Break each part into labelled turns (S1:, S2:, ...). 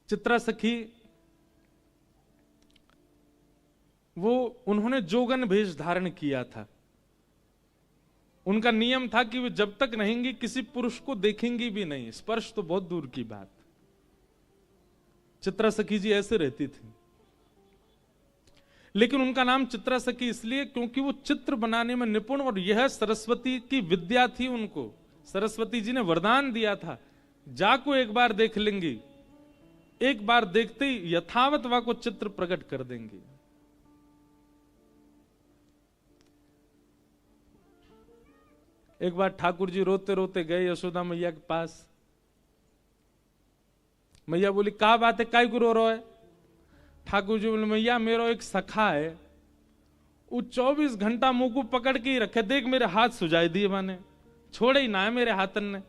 S1: चित्रा सखी वो उन्होंने जोगन वेश धारण किया था। उनका नियम था कि वे जब तक रहेंगी किसी पुरुष को देखेंगी भी नहीं, स्पर्श तो बहुत दूर की बात। चित्रा सखी जी ऐसे रहती थी। लेकिन उनका नाम चित्रा सखी इसलिए क्योंकि वो चित्र बनाने में निपुण, और यह सरस्वती की विद्या थी। उनको सरस्वती जी ने वरदान दिया था, जाको एक बार देख लेंगी, एक बार देखते ही यथावत वा को चित्र प्रकट कर देंगी। एक बार ठाकुर जी रोते रोते गए यशोदा मैया के पास। मैया बोली, क्या बात है, काय को रो रहा है? ठाकुर जी बोले, मैया मेरा एक सखा है, वो 24 घंटा मुंह को पकड़ के ही रखे, देख मेरे हाथ सुझाई दिए, माने छोड़े ही ना है मेरे हाथन ने।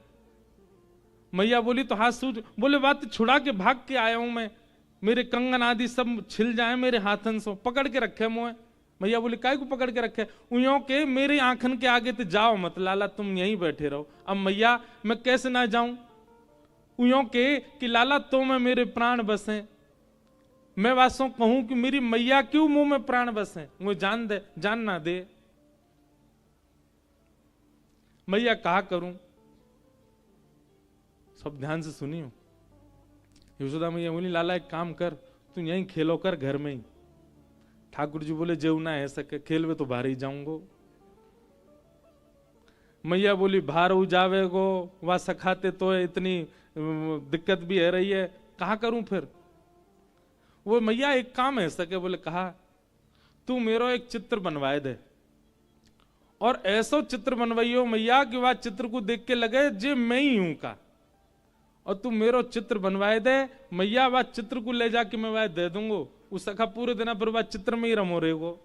S1: मैया बोली, तो हाथ सूझ? बोले, बात छुड़ा के भाग के आया हूं मैं, मेरे कंगन आदि सब छिल जाए मेरे हाथन से, पकड़ के रखे मुंह। मैया बोली, काय को पकड़ के रखे? उयों के मेरे आंखन के आगे तो जाओ मत लाला, तुम यहीं बैठे रहो। अब मैया मैं कैसे ना जाऊं? उयों के कि लाला तो मैं मेरे प्राण बसे, मैं वासों कहूं कि मेरी मैया क्यों मुंह में प्राण बसे, वो जान दे, जान ना दे। मैया कहा करूं? सब ध्यान से सुनियो। यशोदा मैया बोली, लाला एक काम कर, तू यहीं खेलो कर घर में ही। ठाकुर जी बोले, जेव ना है सके, खेलवे तो बाहर ही जाऊंगो। मैया बोली, बाहर हो जावे गो, वह सखाते तो है, इतनी दिक्कत भी है रही है, कहा करूं फिर? वो मैया एक काम है सके। बोले, कहा तू मेरो एक चित्र बनवाए दे, और ऐसा चित्र बनवाइयो मैया कि वह चित्र को देख के लगे जे मैं ही हूं का, और तू मेरो चित्र बनवाए दे मैया, वह चित्र को ले जाके मैं वह दे दूंगो। उस सखा पूरे दिन पर वह चित्र में ही रमो रहेगो,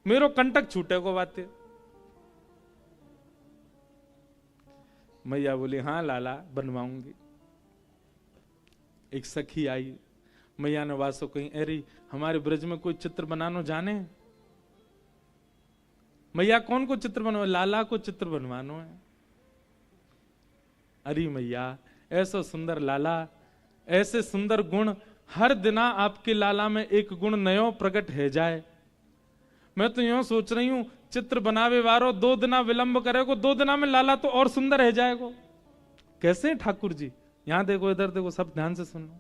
S1: मेरो कंटक छूटेगो बातें। मैया बोली, हाँ लाला बनवाऊंगी। एक सखी आई, मैया ने वासो कहीं, अरे हमारे ब्रज में कोई चित्र बनानो जाने? मैया कौन को चित्र बनवा? लाला को चित्र बनवानो है। अरे मैया ऐसा सुंदर लाला, ऐसे सुंदर गुण, हर दिना आपके लाला में एक गुण नयो प्रकट है जाए। मैं तो यूं सोच रही हूं, चित्र बनावे वारो 2 दिना विलंब करेगो, 2 दिना में लाला तो और सुंदर है जाएगो। कैसे ठाकुर जी? यहां देखो, इधर देखो, सब ध्यान से सुनो।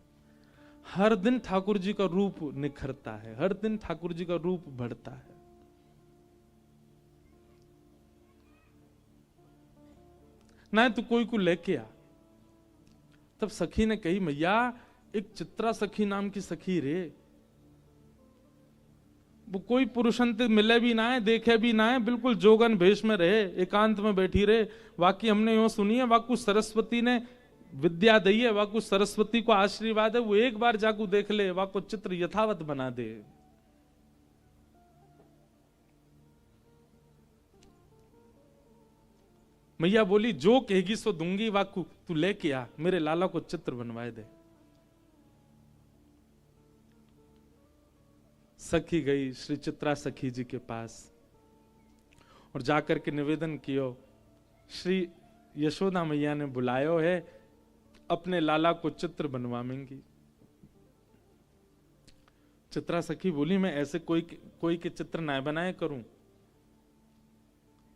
S1: हर दिन ठाकुर जी का रूप निखरता है, हर दिन ठाकुर जी का रूप बढ़ता है। ना तो कोई को लेके आ। तब सखी ने कही, मैया एक चित्रा सखी नाम की सखी रे, वो कोई पुरुषंत मिले भी ना है, देखे भी ना है, बिल्कुल जोगन भेष में रहे, एकांत में बैठी रहे। वाकई हमने यूं सुनी है, वाकु सरस्वती ने विद्या दी है, वाकु सरस्वती को आशीर्वाद है, वो एक बार जाकू देख ले, वाकु चित्र यथावत बना दे। मैया बोली, जो कहेगी सो दूंगी, वाकू तू लेके आ, मेरे लाला को चित्र बनवाए दे। सखी गई श्री चित्रा सखी जी के पास और जाकर के निवेदन कियो, श्री यशोदा मैया ने बुलायो है, अपने लाला को चित्र बनवाएंगी। चित्रा सखी बोली, मैं ऐसे कोई के चित्र ना बनाए करूं,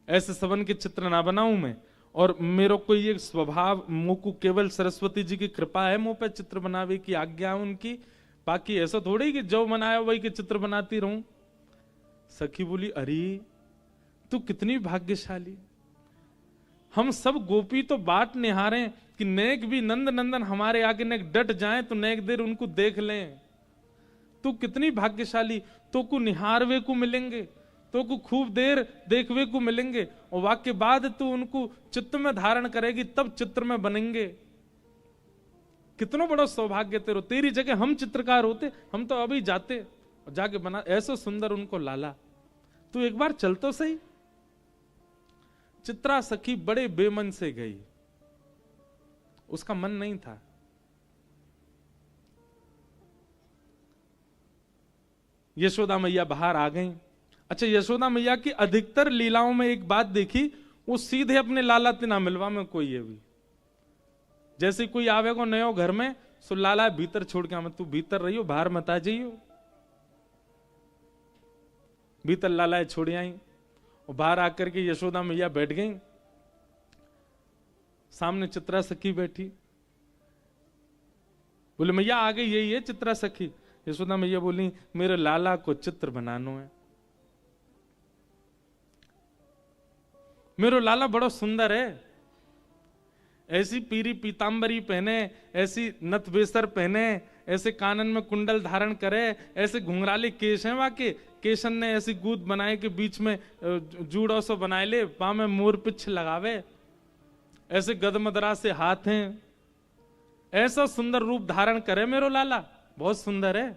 S1: ऐसे सबन के चित्र ना बनाऊं मैं, और मेरा कोई एक स्वभाव, मुंह को केवल सरस्वती जी की कृपा है, मुंह पे चित्र बनावे की आज्ञा उनकी, बाकी ऐसा थोड़ी कि जो बनाया वही के चित्र बनाती रहूं। सखी बोली, अरे तू कितनी भाग्यशाली, हम सब गोपी तो बाट निहारे कि नेक भी नंद नंदन हमारे आगे नेक डट जाए तो नेक देर उनको देख लें। तू कितनी भाग्यशाली, तो को निहारवे को मिलेंगे, तो को खूब देर देखवे को मिलेंगे, और वाक्य बाद तू उनको चित्त में धारण करेगी, तब चित्र में बनेंगे। कितना बड़ा सौभाग्य तेरो, तेरी जगह हम चित्रकार होते, हम तो अभी जाते और जाके बना, ऐसा सुंदर उनको लाला, तू एक बार चल तो सही। चित्रा सखी बड़े बेमन से गई, उसका मन नहीं था। यशोदा मैया बाहर आ गई। अच्छा, यशोदा मैया की अधिकतर लीलाओं में एक बात देखी, वो सीधे अपने लाला से ना मिलवा में कोई है भी। जैसे कोई आवेगो नयो घर में सो लाला भीतर छोड़ के मैं, तू भीतर रहियो, बाहर मत आ जाइयो। भीतर लाला छोड़ आई और बाहर आकर के यशोदा मैया बैठ गई, सामने चित्रा सखी बैठी। बोले मैया आ गई, यही है चित्रा सखी। यशोदा मैया बोली मेरे लाला को चित्र बनाना है। मेरो लाला बड़ा सुंदर है, ऐसी पीरी पीतांबरी पहने, ऐसी नथ बेसर पहने, ऐसे कानन में कुंडल धारण करे, ऐसे घुंघराले केश हैं वाके, केशन ने ऐसी गूद बनाए के बीच में जूड़ो सो बनाए ले, पाँव में मोर पिछ लगावे, ऐसे गदमदरा से हाथ हैं, ऐसा सुंदर रूप धारण करे मेरो लाला, बहुत सुंदर है।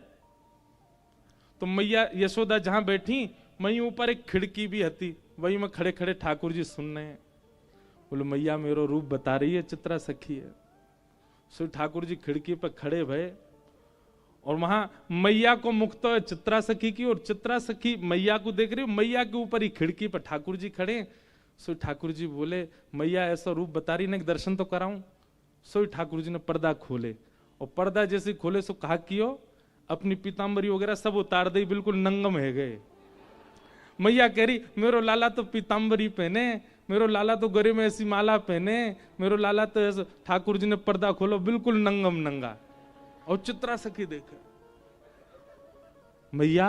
S1: तो मैया यशोदा जहां बैठी, वहीं ऊपर एक खिड़की भी हती, वहीं में खड़े खड़े ठाकुर जी सुन रहे हैं। बोले मैया मेरो रूप बता रही है, चित्रा सखी है। सो ठाकुर जी खिड़की पर खड़े भये और वहां मैया को मुख तो है चित्रा सखी की, और चित्रा सखी मैया को देख रही, मैया के ऊपर ही खिड़की पर ठाकुर जी खड़े। सो ठाकुर जी बोले मैया ऐसा रूप बता रही, ने दर्शन तो कराऊं। सो ठाकुर जी ने पर्दा खोले, और पर्दा जैसे खोले सो कहा कियो अपनी पीतांबरी वगैरह सब उतार दे, बिल्कुल नंगम है गए। मैया कह रही मेरो लाला तो पीतांबरी पहने, मेरो लाला तो गले में ऐसी माला पहने, मेरो लाला तो ऐसा। ठाकुर जी ने पर्दा खोलो, बिल्कुल नंगम नंगा। और चित्रा सखी देखे, मैया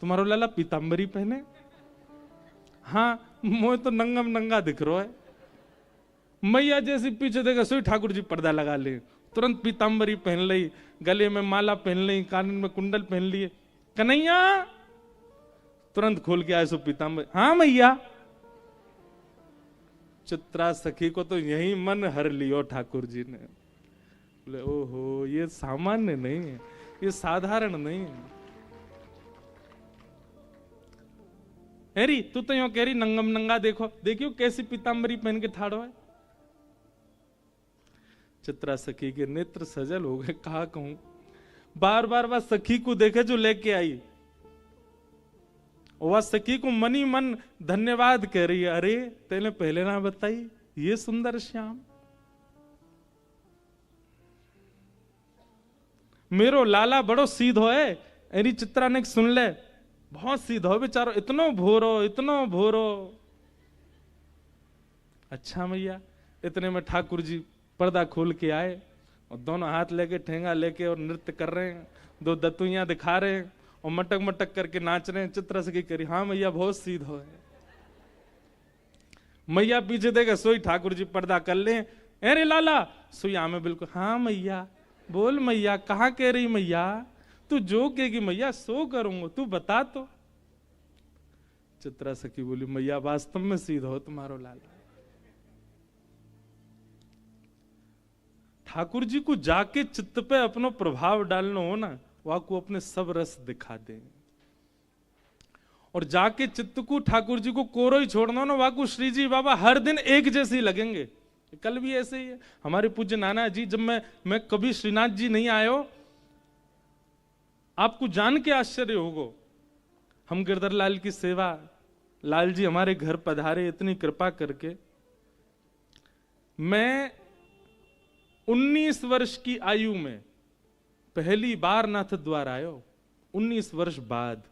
S1: तुम्हारो लाला पीतांबरी पहने? हाँ मोह तो नंगम नंगा दिख रहा है। मैया जैसे पीछे देखा, सोई ठाकुर जी पर्दा लगा ले, तुरंत पीतांबरी पहन ली, गले में माला पहन ली, कानन में कुंडल पहन लिए। कन्हैया तुरंत खोल के आए सो पीतांबरी। हाँ मैया। चित्रा सखी को तो यही मन हर लियो ठाकुर जी ने। बोले ओहो ये सामान्य नहीं है, ये साधारण नहीं है। हेरी तू तो यूं कह रही नंगम नंगा, देखो देखियो कैसी पीतांबरी पहन के ठाड़ो है। चित्रा सखी के नेत्र सजल हो गए, कहा कहूं, बार बार वह सखी को देखे जो लेके आई, वह सखी को मनी मन धन्यवाद कह रही है। अरे तेने पहले ना बताई ये सुंदर श्याम, मेरो लाला बड़ो सीधो है। एरी चित्रा ने सुन ले, बहुत सीधो बेचारो, इतनो भोरो इतनो भोरो। अच्छा मैया। इतने में ठाकुर जी पर्दा खोल के आए और दोनों हाथ लेके ठेंगा लेके और नृत्य कर रहे हैं, दो दतुइयां दिखा रहे हैं और मटक मटक करके नाच रहे हैं। चित्रा सखी करी हाँ मैया बहुत सीधो है। मैया पीछे देखे, सोई ठाकुर जी पर्दा कर ले, अरे लाला सोई में बिल्कुल। हाँ मैया बोल मैया, कहाँ कह रही मैया, तू जो कहेगी मैया सो करूंगा, तू बता तो। चित्रा सखी बोली मैया वास्तव में सीधा हो तुम्हारो लाला। ठाकुर जी को जाके चित्त पे अपनो प्रभाव डालना हो ना, वह को अपने सब रस दिखा दे, और जाके चित्त को ठाकुर जी को कोरो ही छोड़ना हो ना, वह को श्री जी बाबा हर दिन एक जैसे ही लगेंगे। कल भी ऐसे ही है हमारे पूज्य नाना जी, जब मैं कभी श्रीनाथ जी नहीं आयो, आपको जान के आश्चर्य होगा, हम गिरधर लाल की सेवा, लाल जी हमारे घर पधारे इतनी कृपा करके। मैं 19 वर्ष की आयु में पहली बार नाथ द्वार आयो, 19 वर्ष बाद।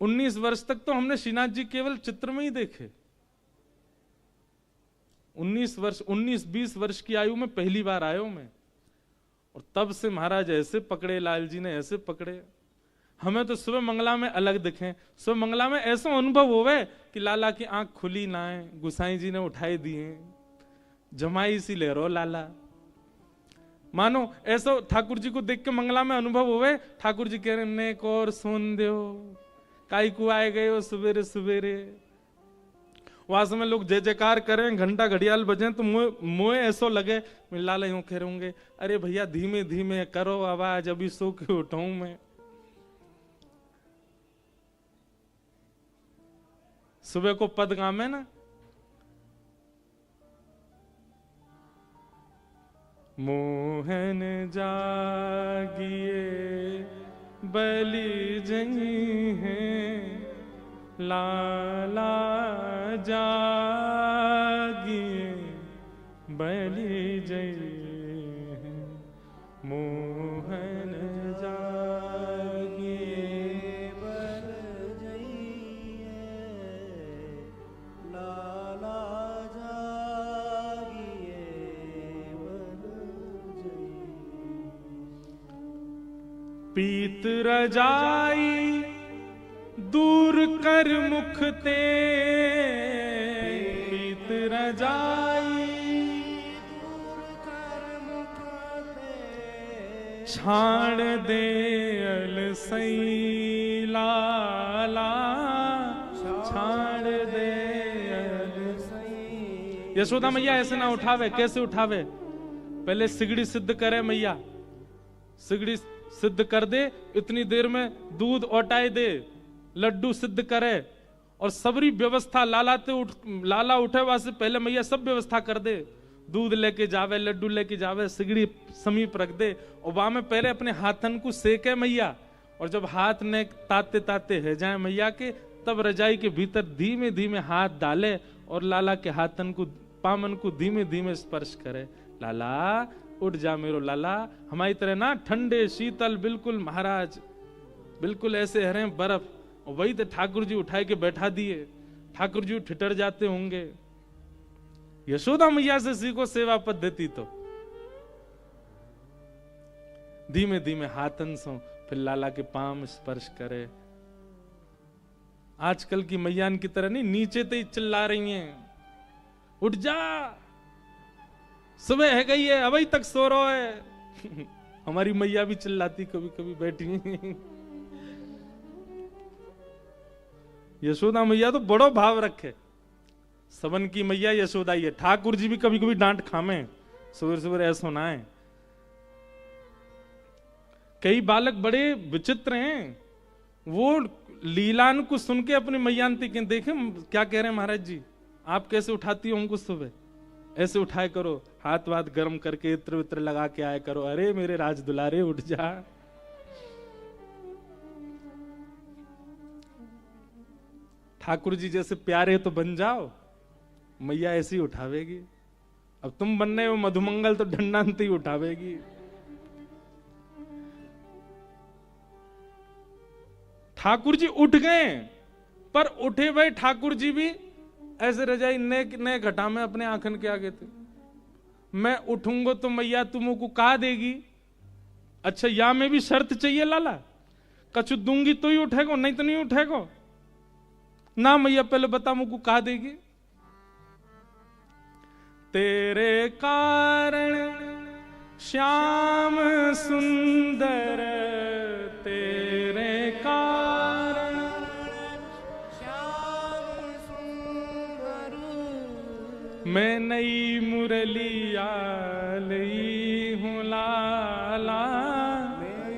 S1: 19 वर्ष तक तो हमने श्रीनाथ जी केवल चित्र में ही देखे। 19-20 वर्ष की आयु में पहली बार आयो मैं, और तब से महाराज ऐसे पकड़े, लाल जी ने ऐसे पकड़े, हमें तो सुबह मंगला में अलग दिखे। सुबह मंगला में ऐसा अनुभव होवे कि लाला की आंख खुली ना है, गुसाई जी ने उठाई दिए, जमाई सी ले रो लाला, मानो ऐसा ठाकुर जी को देख के मंगला में अनुभव होवे। ठाकुर जी कह रहे ने को और सोन दो, काई को आए गए हो सवेरे सवेरे। वहां समय लोग जय जयकार करें, घंटा घड़ियाल बजे, तो मुझे ऐसा लगे मैं लाला यूं कह रहूंगे, अरे भैया धीमे धीमे करो आवाज, अभी सो के उठाऊं मैं। सुबह को पद गामे ना, मोहन जागिए बलि जई हैं, लाला जागिए बलि जई मोहन जागिए
S2: बल जइए लाला जागिए बल जइए।
S1: पीत रजाई दूर कर मुख ते, पीत रजाई
S2: दूर कर मुख ते,
S1: छाण दे अलसई लाला, छाण दे अलसई। यशोदा मैया ऐसे ना उठावे। कैसे उठावे? पहले सिगड़ी सिद्ध करे मैया, सिगड़ी सिद्ध कर दे, इतनी देर में दूध औटाए दे, लड्डू सिद्ध करे, और सबरी व्यवस्था लाला उठे वासे पहले मैया सब व्यवस्था कर दे। दूध लेके जावे, लड्डू लेके जावे, सिगड़ी समीप रख दे, और वहां में पहले अपने हाथन को सेके मैया, और जब हाथ ने ताते ताते है जाए मैया के, तब रजाई के भीतर धीमे धीमे हाथ डाले और लाला के हाथन को, पामन को धीमे धीमे स्पर्श करे। लाला उठ जा मेरो लाला, हमारी तरह ना ठंडे शीतल बिल्कुल महाराज, बिल्कुल ऐसे हरे बर्फ। और वही तो ठाकुर जी उठाए के बैठा दिए। ठाकुर जी ठिठर जाते होंगे। यशोदा मैया से सीखो सेवा पद्धति। तो धीमे धीमे हाथन सो फिर लाला के पाम स्पर्श करे। आजकल की मैयान की तरह नहीं नीचे तो ही चिल्ला रही हैं, उठ जा, सुबह है गई है, अभी तक सो रहा है। हमारी मैया भी चिल्लाती कभी कभी बैठी। यशोदा मैया तो बड़ो भाव रखे। सबन की मैया यशोदा ही है। ठाकुर जी भी कभी कभी डांट खामे, सुबह सुबह ऐसा ना है। कई बालक बड़े विचित्र हैं, वो लीलान को सुन के अपनी मैयांती के देखे क्या कह रहे हैं महाराज जी, आप कैसे उठाती हो हमको सुबह, ऐसे उठाए करो, हाथ वाथ गर्म करके इत्र वित्र लगा के आए करो। अरे मेरे राज दुलारे उठ जा। ठाकुर जी जैसे प्यारे तो बन जाओ, मैया ऐसी उठावेगी। अब तुम बनने हो मधुमंगल तो ढंडांती उठावेगी। ठाकुर जी उठ गए, पर उठे हुए ठाकुर जी भी ऐसे रजाई नए घटा में अपने आंखन के आगे थे। मैं उठूंगा तो मैया तुमको कहा देगी। अच्छा या में भी शर्त चाहिए लाला, कछु दूंगी तो ही उठेगो, नहीं तो नहीं उठेगो ना। मैया पहले बता मुझको कहा देगी। तेरे कारण श्याम सुंदर, तेरे कारण
S2: श्याम सुंदर,
S1: मैं नई मुरलिया ली हूं लाला,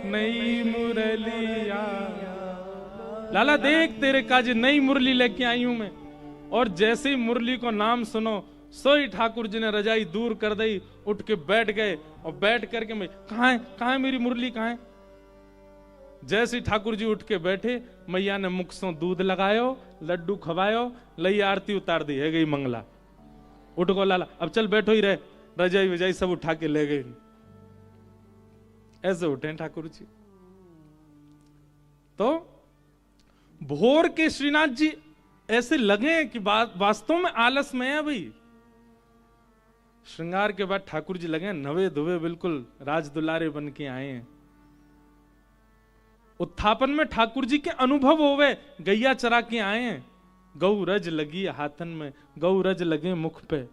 S1: नई मुरलिया। लाला देख तेरे काज नई मुरली लेके आई हूं मैं। और जैसे ही मुरली को नाम सुनो, सोई ठाकुर जी ने रजाई दूर कर दी, उठ के बैठ गए। और बैठ करके मैं कहां है मेरी मुरली कहां है। जैसे ही ठाकुर जी उठ के बैठे, मैया ने मुख सो दूध लगायो, लड्डू खवायो, लई आरती उतार दी, है गई मंगला। उठ गो लाला, अब चल बैठो ही रहे। रजाई वजाई सब उठा के ले गई। ऐसे उठे ठाकुर जी। तो भोर के श्रीनाथ जी ऐसे लगे कि वास्तव में आलस में है भाई। श्रृंगार के बाद ठाकुर जी लगे नवे धुवे बिल्कुल राज दुलारे बन के आए हैं। उत्थापन में ठाकुर जी के अनुभव होवे, गैया चरा के आए हैं। गौ रज लगी हाथन में, गौ रज लगे मुख पे।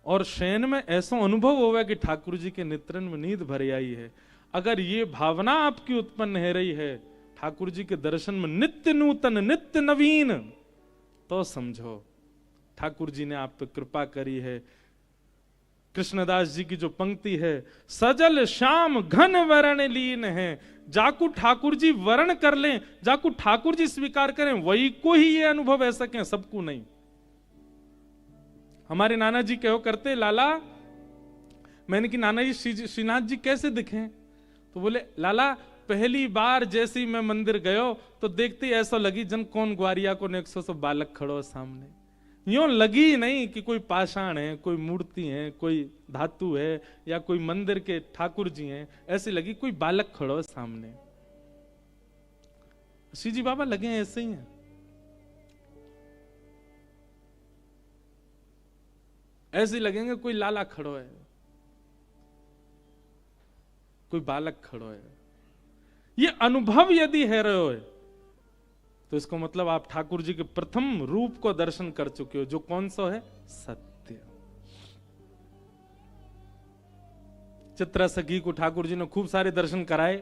S1: और शयन में ऐसा अनुभव होवे कि ठाकुर जी के नेत्रन में नींद भर आई है। अगर ये भावना आपकी उत्पन्न हो रही है ठाकुर जी के दर्शन में नित्य नूतन नित्य नवीन, तो समझो ठाकुर जी ने आप पे कृपा करी है। कृष्णदास जी की जो पंक्ति है, सजल श्याम घन वरण लीन है। जाकू ठाकुर जी वर्ण कर लें, जाकू ठाकुर जी स्वीकार करें, वही को ही ये अनुभव है सके, सबको नहीं। हमारे नाना जी कहो करते, लाला मैंने कि नाना जी श्रीनाथ जी कैसे दिखे? तो बोले लाला पहली बार जैसे ही मैं मंदिर गयो तो देखते ही ऐसा लगी जन कौन ग्वारिया को 100 बालक खड़ो सामने। यूं लगी ही नहीं कि कोई पाषाण है, कोई मूर्ति है, कोई धातु है, या कोई मंदिर के ठाकुर जी हैं। ऐसी लगी कोई बालक खड़ा है सामने। श्री जी बाबा लगे हैं ऐसे ही हैं। ऐसे लगेंगे कोई लाला खड़ो है, कोई बालक खड़ो है। ये अनुभव यदि है रहे हो तो इसको मतलब आप ठाकुर जी के प्रथम रूप को दर्शन कर चुके हो, जो कौन सा है? सत्य। चित्रा सखी को ठाकुर जी ने खूब सारे दर्शन कराए।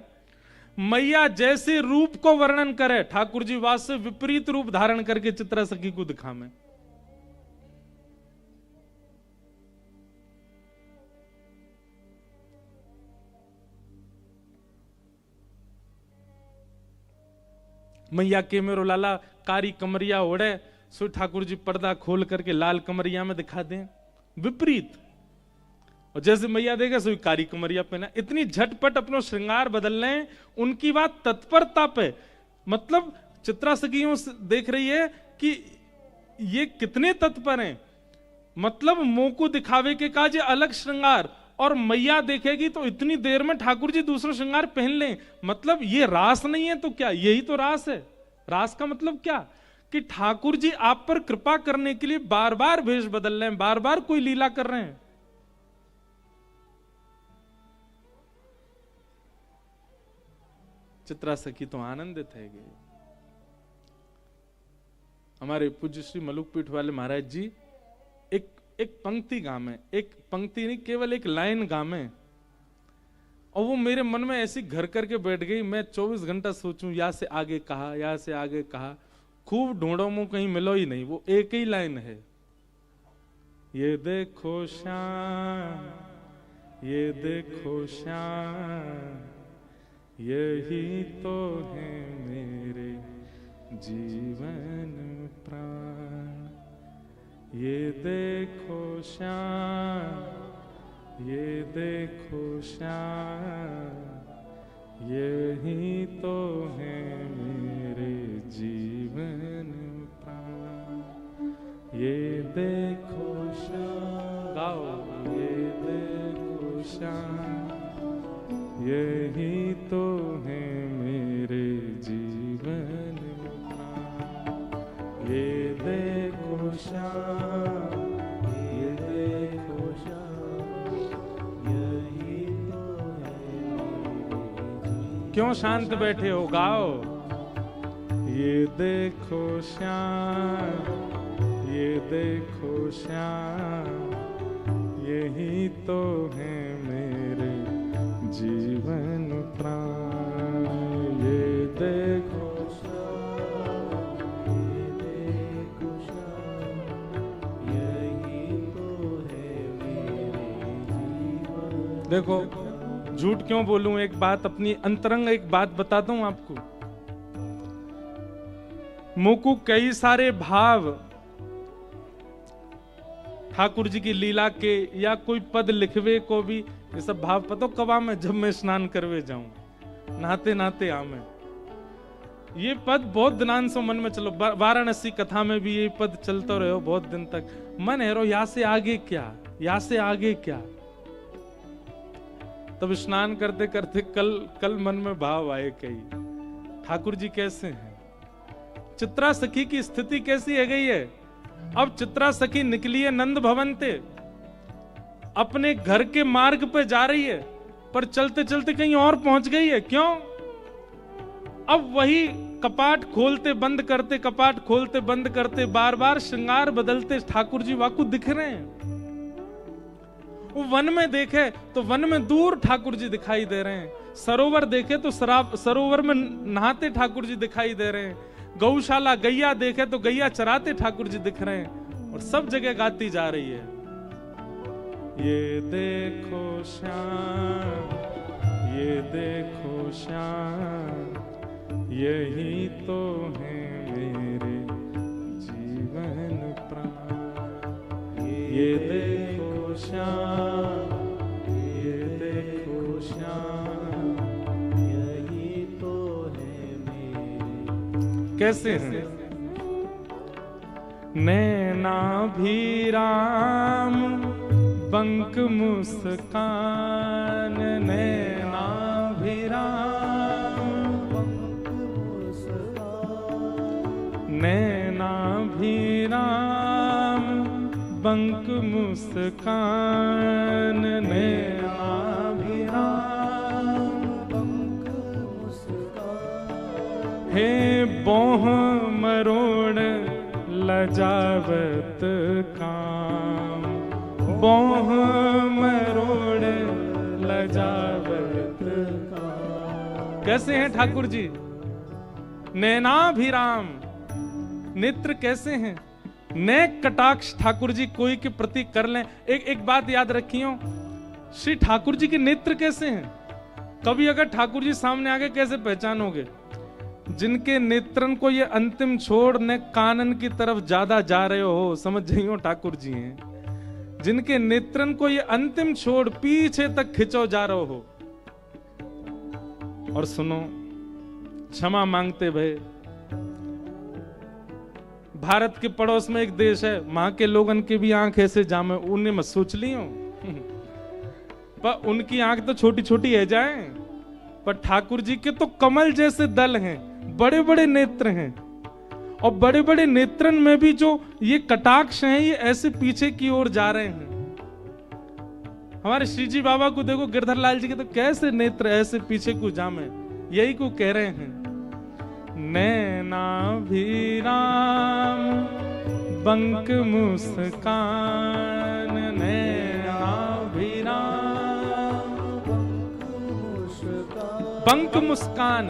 S1: मैया जैसे रूप को वर्णन करे, ठाकुर जी वास्तव विपरीत रूप धारण करके चित्रा सखी को दिखावे। मैया के मेरो लाला कारी कमरिया ओढ़े, सो ठाकुर जी पर्दा खोल करके लाल कमरिया में दिखा दें, विपरीत। और जैसे मैया देगा सो कारी कमरिया पहना। इतनी झटपट अपना श्रृंगार बदल लें, उनकी बात तत्परता पे। मतलब चित्रा सखियों देख रही है कि ये कितने तत्पर हैं। मतलब मुंह को दिखावे के काज अलग श्रृंगार, और मैया देखेगी तो इतनी देर में ठाकुर जी दूसरा श्रृंगार पहन लें। मतलब ये रास नहीं है तो क्या? यही तो रास है। रास का मतलब क्या? कि ठाकुर जी आप पर कृपा करने के लिए बार बार भेष बदल रहे हैं, बार बार कोई लीला कर रहे हैं। चित्रा सखी तो आनंदित है। हमारे पूज्य श्री मलुक पीठ वाले महाराज जी एक पंक्ति गामे, एक पंक्ति नहीं केवल एक लाइन गामे, और वो मेरे मन में ऐसी घर करके बैठ गई। मैं 24 घंटा सोचूं, या से आगे कहा, या से आगे कहा, खूब ढूंढो मुंह, कहीं मिलो ही नहीं। वो एक ही लाइन है, ये देखो श्याम, ये देखो श्याम, यही तो है मेरे जीवन प्राण। ये देखो श्याम, ये देखो श्याम, यही तो है मेरे जीवन प्राण। ये देखो श्याम, गाओ, ये देखो श्याम, यही तो है मेरे जीवन प्राण। ये देखो श्याम, ये देखो श्याम, यही तो है मेरे जीवन। क्यों शांत बैठे हो? गाओ। ये देखो श्याम, ये देखो श्याम, यही तो है मेरे जीवन प्राण। ये देखो श्याम, ये देखो श्याम, यही तो है मेरे जीवन। देखो, झूठ क्यों बोलूं? एक बात अपनी अंतरंग एक बात बताता हूं आपको। मुकु कई सारे भाव ठाकुर जी की लीला के या कोई पद लिखवे को भी, ये सब भाव पतो कब में? जब मैं स्नान करवे जाऊं, नहाते नहाते आमे। ये पद बहुत दिनान से मन में चलो। वाराणसी कथा में भी ये पद चलता रहो बहुत दिन तक। मन है रो, यहाँ से आगे क्या, यहाँ से आगे क्या। तब स्नान करते करते कल मन में भाव आए कई, ठाकुर जी कैसे हैं, चित्रा सखी की स्थिति कैसी है गई है। अब चित्रा सखी निकली है नंद भवन ते, अपने घर के मार्ग पे जा रही है, पर चलते चलते कहीं और पहुंच गई है। क्यों? अब वही कपाट खोलते बंद करते, कपाट खोलते बंद करते, बार बार श्रृंगार बदलते ठाकुर जी वाकु दिख रहे हैं। वो वन में देखे तो वन में दूर ठाकुर जी दिखाई दे रहे हैं। सरोवर देखे तो सरोवर में नहाते ठाकुर जी दिखाई दे रहे हैं। गौशाला गैया देखे तो गैया चराते ठाकुर जी दिख रहे हैं। और सब जगह गाती जा रही है, ये देखो श्याम, ये देखो श्याम, यही तो है मेरे जीवन प्राण। ये देखो श्याम, ये देखो श्याम, यही तो है मेरे। कैसे हैं? नैना भी राम बंक मुस्कान, नैना भी राम नैना भी राम बंक मुस्कान, नैना भी राम बंक मुस्कान। हे बोह मरोड़ लजावत काम, बोह मरोड़ लजावत काम। कैसे हैं ठाकुर जी? नैनाभिराम, नेत्र कैसे हैं? नेक कटाक्ष ठाकुर जी कोई के प्रति कर लें। एक बात याद रखियो, श्री ठाकुर जी के नेत्र कैसे हैं? कभी अगर ठाकुर जी सामने आगे कैसे पहचानोगे? जिनके नेत्रन को ये अंतिम छोड़ ने कानन की तरफ ज्यादा जा रहे हो, समझ जाइयो ठाकुर जी हैं। जिनके नेत्रन को ये अंतिम छोड़ पीछे तक खिंचो जा रहे हो। और सुनो, क्षमा मांगते भय, भारत के पड़ोस में एक देश है, वहां के लोगन के भी आंख ऐसे जामे, उन्हें मत सोच लियो। पर उनकी आंख तो छोटी छोटी है जाए, पर ठाकुर जी के तो कमल जैसे दल हैं, बड़े बड़े नेत्र हैं। और बड़े बड़े नेत्रन में भी जो ये कटाक्ष हैं, ये ऐसे पीछे की ओर जा रहे हैं। हमारे श्री जी बाबा को देखो, गिरधर लाल जी के तो कैसे नेत्र ऐसे पीछे को जामे, यही को कह रहे हैं। नैना भी राम बंक मुस्कान, नैना भी राम बंक मुस्कान।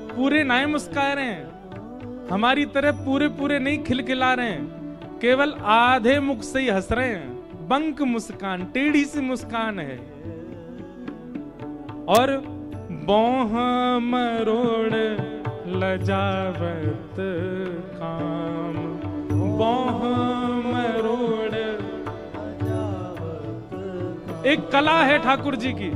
S1: पूरे नाय मुस्का रहे हैं, हमारी तरह पूरे पूरे नहीं खिलखिला रहे हैं, केवल आधे मुख से ही हंस रहे हैं। बंक मुस्कान, टेढ़ी सी मुस्कान है। और बोह मरोड़ लजावत काम, बोह मरोड़। एक कला है ठाकुर जी की,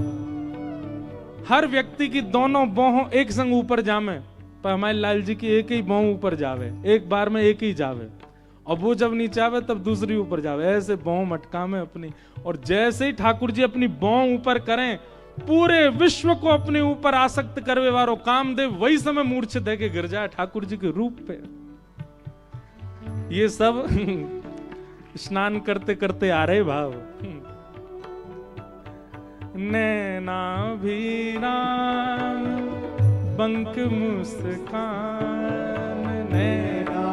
S1: हर व्यक्ति की दोनों बोहों एक संग ऊपर जामे, पर हमारे लाल जी की एक ही बोह ऊपर जावे, एक बार में एक ही जावे। और वो जब नीचे आवे तब दूसरी ऊपर जावे, ऐसे बोह मटका में अपनी। और जैसे ही ठाकुर जी अपनी बोह ऊपर करें, पूरे विश्व को अपने ऊपर आसक्त करवे वारो कामदेव वही समय मूर्छित दे के गिर जाए ठाकुर जी के रूप पे। ये सब स्नान करते करते आ रहे भाव। नैना भी राम बंक मुस्कान, नैना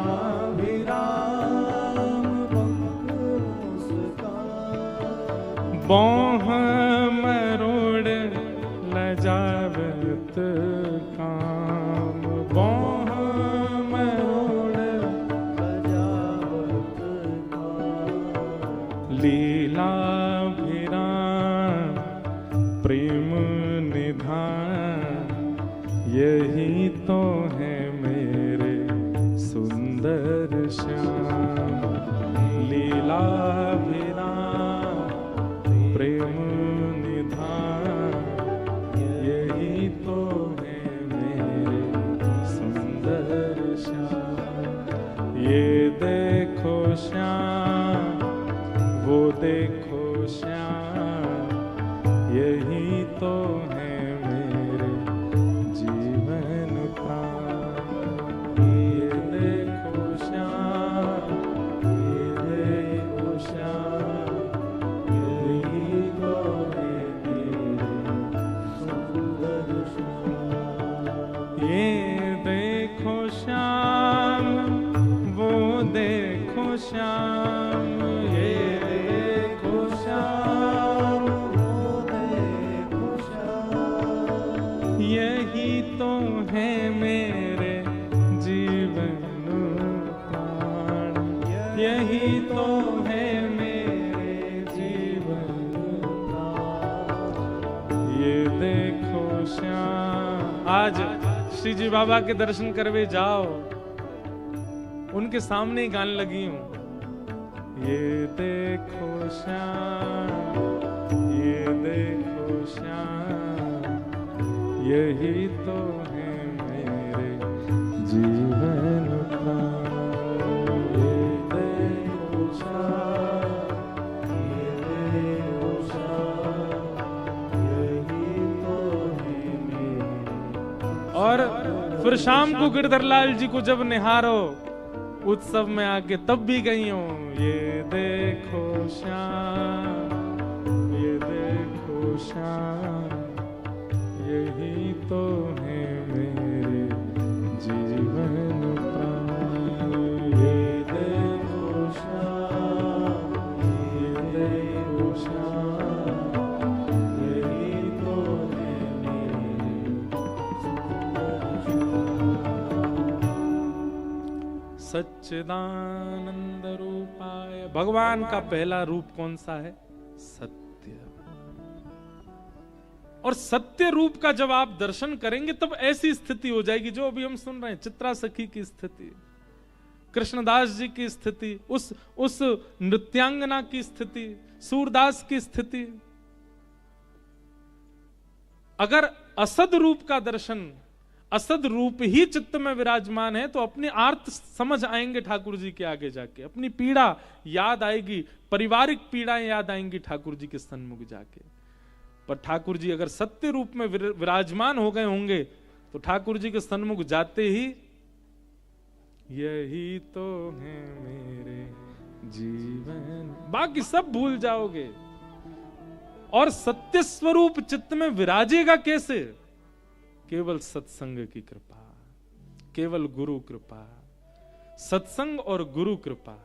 S1: भी राम बंक मुस्कान। बोह मरोड़ लजावत काम, बोह मरोड़ लजावत काम। लीला प्रेम निधान, यही तो है मेरे सुंदर श्याम। लीला प्रेम निधान, यही तो है मेरे सुंदर श्याम। ये देखो श्याम, वो देखो श्याम, यही तो है मेरे जीवन प्राण। ये देखो श्याम, ये देखो श्याम, यही तो है मेरे सुंदर श्याम। ये देखो श्याम, वो देखो श्याम, ये देखो श्याम, यही तो है मेरे जीवन प्राण। यही तो है मेरे जीवन प्राण। ये देखो श्याम। आज श्री जी बाबा के दर्शन करवे जाओ, उनके सामने ही गाने लगी हूं। ये देखो श्याम, ये देखो श्याम, यही तो है मेरे जीवन प्राण। ये और फिर शाम को गिरधर लाल जी को जब निहारो उत्सव में आके तब भी गई हो, ये देखो श्याम, ये देखो श्याम, यही तो है मेरे जीवन प्राण। ये देखो श्याम, ये देखो श्याम, यही तो है मेरे। सच्चिदानंद रूपाय। भगवान का पहला रूप कौन सा है? सत्य। और सत्य रूप का जब आप दर्शन करेंगे तब ऐसी स्थिति हो जाएगी जो अभी हम सुन रहे हैं, चित्रा सखी की स्थिति, कृष्णदास जी की स्थिति, उस नृत्यांगना की स्थिति, सूरदास की स्थिति। अगर असद रूप का दर्शन, असद रूप ही चित्त में विराजमान है तो अपने आर्त समझ आएंगे ठाकुर जी के आगे जाके, अपनी पीड़ा याद आएगी, पारिवारिक पीड़ाएं याद आएंगी ठाकुर जी के सन्मुख जाके। पर ठाकुर जी अगर सत्य रूप में विराजमान हो गए होंगे तो ठाकुर जी के सन्मुख जाते ही यही तो है मेरे जीवन, बाकी सब भूल जाओगे। और सत्य स्वरूप चित्त में विराजेगा कैसे? केवल सत्संग की कृपा, केवल गुरु कृपा, सत्संग और गुरु कृपा।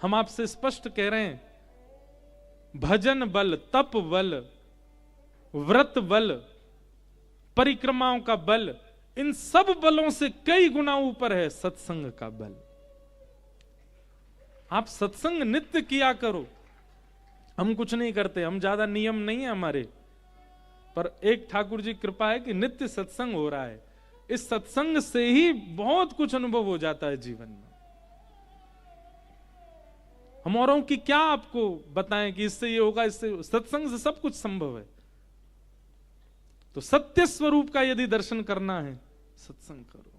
S1: हम आपसे स्पष्ट कह रहे हैं, भजन बल, तप बल, व्रत बल, परिक्रमाओं का बल, इन सब बलों से कई गुना ऊपर है सत्संग का बल। आप सत्संग नित्य किया करो। हम कुछ नहीं करते, हम ज्यादा नियम नहीं है हमारे, पर एक ठाकुर जी कृपा है कि नित्य सत्संग हो रहा है। इस सत्संग से ही बहुत कुछ अनुभव हो जाता है जीवन में। हम औरों की क्या आपको बताएं कि इससे ये होगा, इससे, सत्संग से सब कुछ संभव है। तो सत्य स्वरूप का यदि दर्शन करना है, सत्संग करो,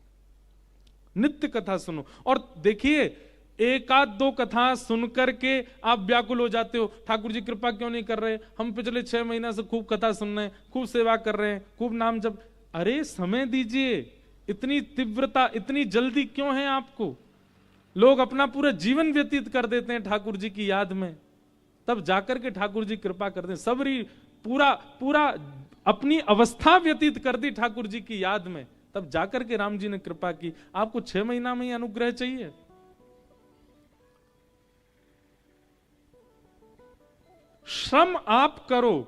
S1: नित्य कथा सुनो। और देखिए, एक आध दो कथा सुनकर के आप व्याकुल हो जाते हो, ठाकुर जी कृपा क्यों नहीं कर रहे, हम पिछले 6 महीना से खूब कथा सुन रहे हैं, खूब सेवा कर रहे हैं, खूब नाम जप। अरे समय दीजिए, इतनी तीव्रता, इतनी जल्दी क्यों है आपको? लोग अपना पूरा जीवन व्यतीत कर देते हैं ठाकुर जी की याद में, तब जाकर के ठाकुर जी कृपा करते हैं। सबरी पूरा अपनी अवस्था व्यतीत कर दी ठाकुर जी की याद में, तब जाकर के राम जी ने कृपा की। आपको 6 महीना में ही अनुग्रह चाहिए? श्रम आप करो,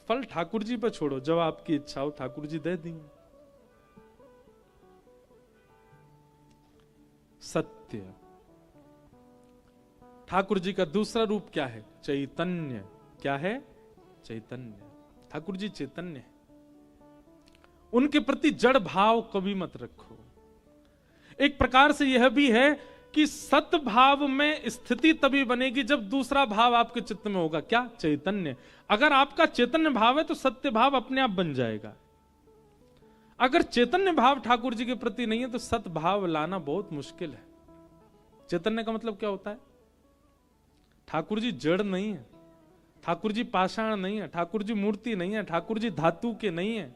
S1: फल ठाकुर जी पर छोड़ो। जब आपकी इच्छा हो ठाकुर जी दे देंगे। सत्य। ठाकुर जी का दूसरा रूप क्या है? चैतन्य। क्या है? चैतन्य। ठाकुर जी चैतन्य है। उनके प्रति जड़ भाव कभी मत रखो। एक प्रकार से यह भी है कि सत भाव में स्थिति तभी बनेगी जब दूसरा भाव आपके चित्त में होगा। क्या? चैतन्य। अगर आपका चैतन्य भाव है तो सत्य भाव अपने आप बन जाएगा। अगर चैतन्य भाव ठाकुर जी के प्रति नहीं है तो सत भाव लाना बहुत मुश्किल है। चैतन्य का मतलब क्या होता है? ठाकुर जी जड़ नहीं है, ठाकुर जी पाषाण नहीं है, ठाकुर जी मूर्ति नहीं है, ठाकुर जी धातु के नहीं है।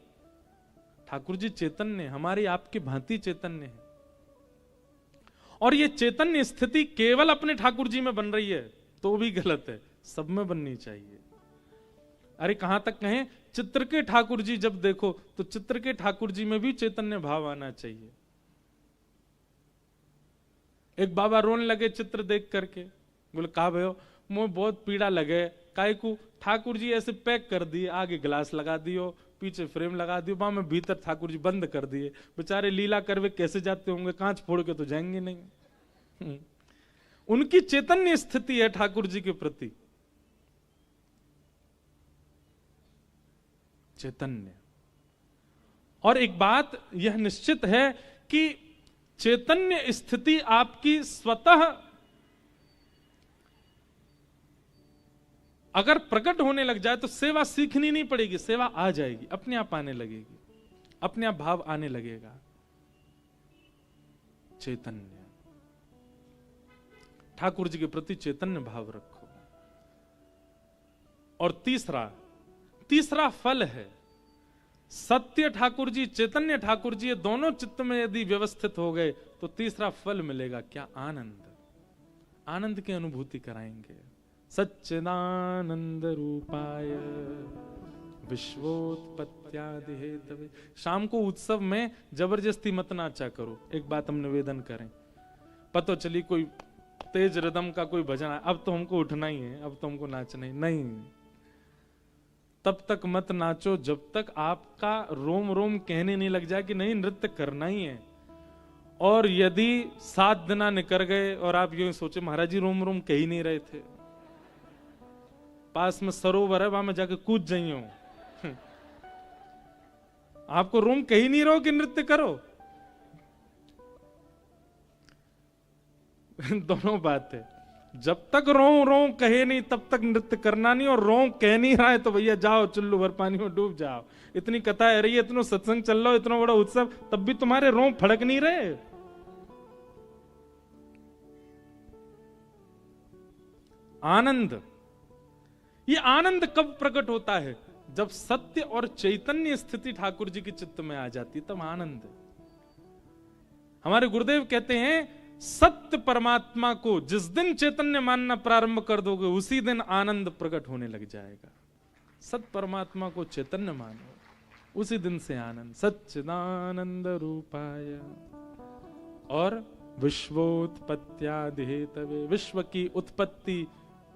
S1: ठाकुर जी चैतन्य, हमारी आपकी भांति चैतन्य है। और ये चैतन्य स्थिति केवल अपने ठाकुर जी में बन रही है तो भी गलत है, सब में बननी चाहिए। अरे कहां तक कहें, चित्र के ठाकुर जी जब देखो तो चित्र के ठाकुर जी में भी चैतन्य भाव आना चाहिए। एक बाबा रोने लगे चित्र देख करके, बोले कहा भयो मुझे बहुत पीड़ा लगे, काहे को? ठाकुर जी ऐसे पैक कर दिए, आगे ग्लास लगा दियो, पीछे फ्रेम लगा दियो, वहां में भीतर ठाकुर जी बंद कर दिए। बेचारे लीला करवे कैसे जाते होंगे, कांच फोड़ के तो जाएंगे नहीं। उनकी चैतन्य स्थिति है ठाकुर जी के प्रति, चैतन्य। और एक बात यह निश्चित है कि चैतन्य स्थिति आपकी स्वतः अगर प्रकट होने लग जाए तो सेवा सीखनी नहीं पड़ेगी, सेवा आ जाएगी, अपने आप आने लगेगी, अपने आप भाव आने लगेगा। चैतन्य, ठाकुर जी के प्रति चैतन्य भाव रखो। और तीसरा फल है, सत्य ठाकुर जी, चैतन्य ठाकुर जी, ये दोनों चित्त में यदि व्यवस्थित हो गए तो तीसरा फल मिलेगा क्या? आनंद। आनंद की अनुभूति कराएंगे। सच्चिदानंद रूपाय विश्वोत्पत्त्यादि हेतवे। शाम को उत्सव में जबरदस्ती मत नाचा करो। एक बात हम निवेदन करें, पता चली कोई तेज रिदम का कोई भजन है, अब तो हमको उठना ही है, अब तो हमको नाचना ही नहीं, तब तक मत नाचो जब तक आपका रोम रोम कहने नहीं लग जाए कि नहीं नृत्य करना ही है। और यदि 7 दिन निकल गए और आप यूं सोचे महाराज जी रोम रोम कह ही नहीं रहे थे, पास में सरोवर है वहां में जाके कूद जाइयो, आपको रोम कह ही नहीं रहो कि नृत्य करो। दोनों बात है, जब तक रो रो कहे नहीं तब तक नृत्य करना नहीं, और रो कह नहीं रहा है तो भैया जाओ चुल्लू भर पानी में डूब जाओ। इतनी कथा है रही है, इतना सत्संग चल रहा हो, इतना बड़ा उत्सव, तब भी तुम्हारे रो फड़क नहीं रहे। आनंद, ये आनंद कब प्रकट होता है? जब सत्य और चैतन्य स्थिति ठाकुर जी की चित्त में आ जाती तब आनंद। हमारे गुरुदेव कहते हैं सत्य परमात्मा को जिस दिन चैतन्य मानना प्रारंभ कर दोगे उसी दिन आनंद प्रकट होने लग जाएगा। सत्य परमात्मा को चैतन्य मानो, उसी दिन से आनंद। सच्चिदानंद रूपाय और विश्वोत्पत्त्यादि हेतवे, विश्व की उत्पत्ति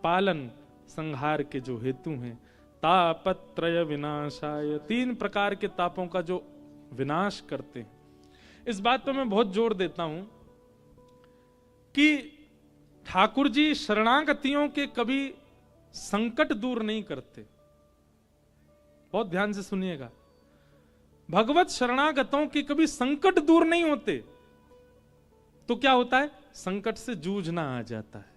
S1: पालन संहार के जो हेतु हैं। तापत्रय विनाशाय, 3 प्रकार के तापों का जो विनाश करते हैं। इस बात पर मैं बहुत जोर देता हूं कि ठाकुर जी शरणागतियों के कभी संकट दूर नहीं करते। बहुत ध्यान से सुनिएगा, भगवत शरणागतों के कभी संकट दूर नहीं होते। तो क्या होता है? संकट से जूझना आ जाता है,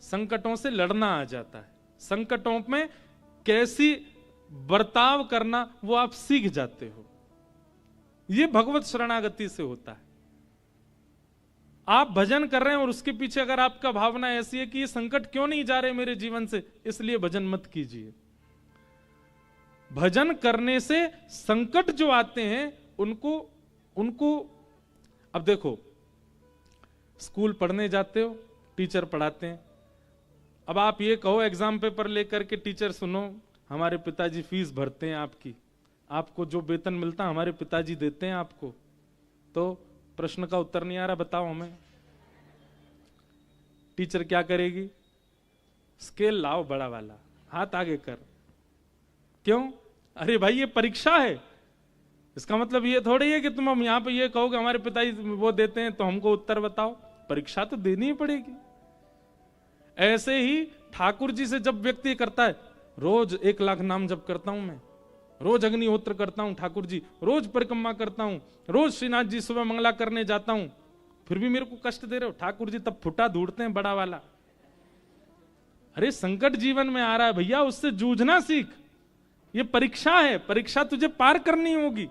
S1: संकटों से लड़ना आ जाता है, संकटों में कैसी बर्ताव करना वो आप सीख जाते हो। ये भगवत शरणागति से होता है। आप भजन कर रहे हैं और उसके पीछे अगर आपका भावना ऐसी है कि ये संकट क्यों नहीं जा रहे मेरे जीवन से, इसलिए भजन मत कीजिए। भजन करने से संकट जो आते हैं उनको अब देखो, स्कूल पढ़ने जाते हो, टीचर पढ़ाते हैं। अब आप ये कहो एग्जाम पेपर लेकर के टीचर सुनो हमारे पिताजी फीस भरते हैं आपकी, आपको जो वेतन मिलता है हमारे पिताजी देते हैं आपको, तो प्रश्न का उत्तर नहीं आ रहा, बताओ हमें। टीचर क्या करेगी? स्केल लाओ बड़ा वाला, हाथ आगे कर। क्यों? अरे भाई ये परीक्षा है, इसका मतलब ये थोड़ी है कि तुम हम यहां पे ये कहोगे हमारे पिताजी वो देते हैं तो हमको उत्तर बताओ। परीक्षा तो देनी ही पड़ेगी। ऐसे ही ठाकुर जी से जब व्यक्ति करता है, रोज 1 लाख नाम जप करता हूं मैं, रोज अग्निहोत्र करता हूं ठाकुर जी, रोज परिक्रमा करता हूं, रोज श्रीनाथ जी सुबह मंगला करने जाता हूं, फिर भी मेरे को कष्ट दे रहे हो ठाकुर जी, तब फुटा ढूंढते हैं बड़ा वाला। अरे संकट जीवन में आ रहा है भैया, उससे जूझना सीख। ये परीक्षा है, परीक्षा तुझे पार करनी होगी।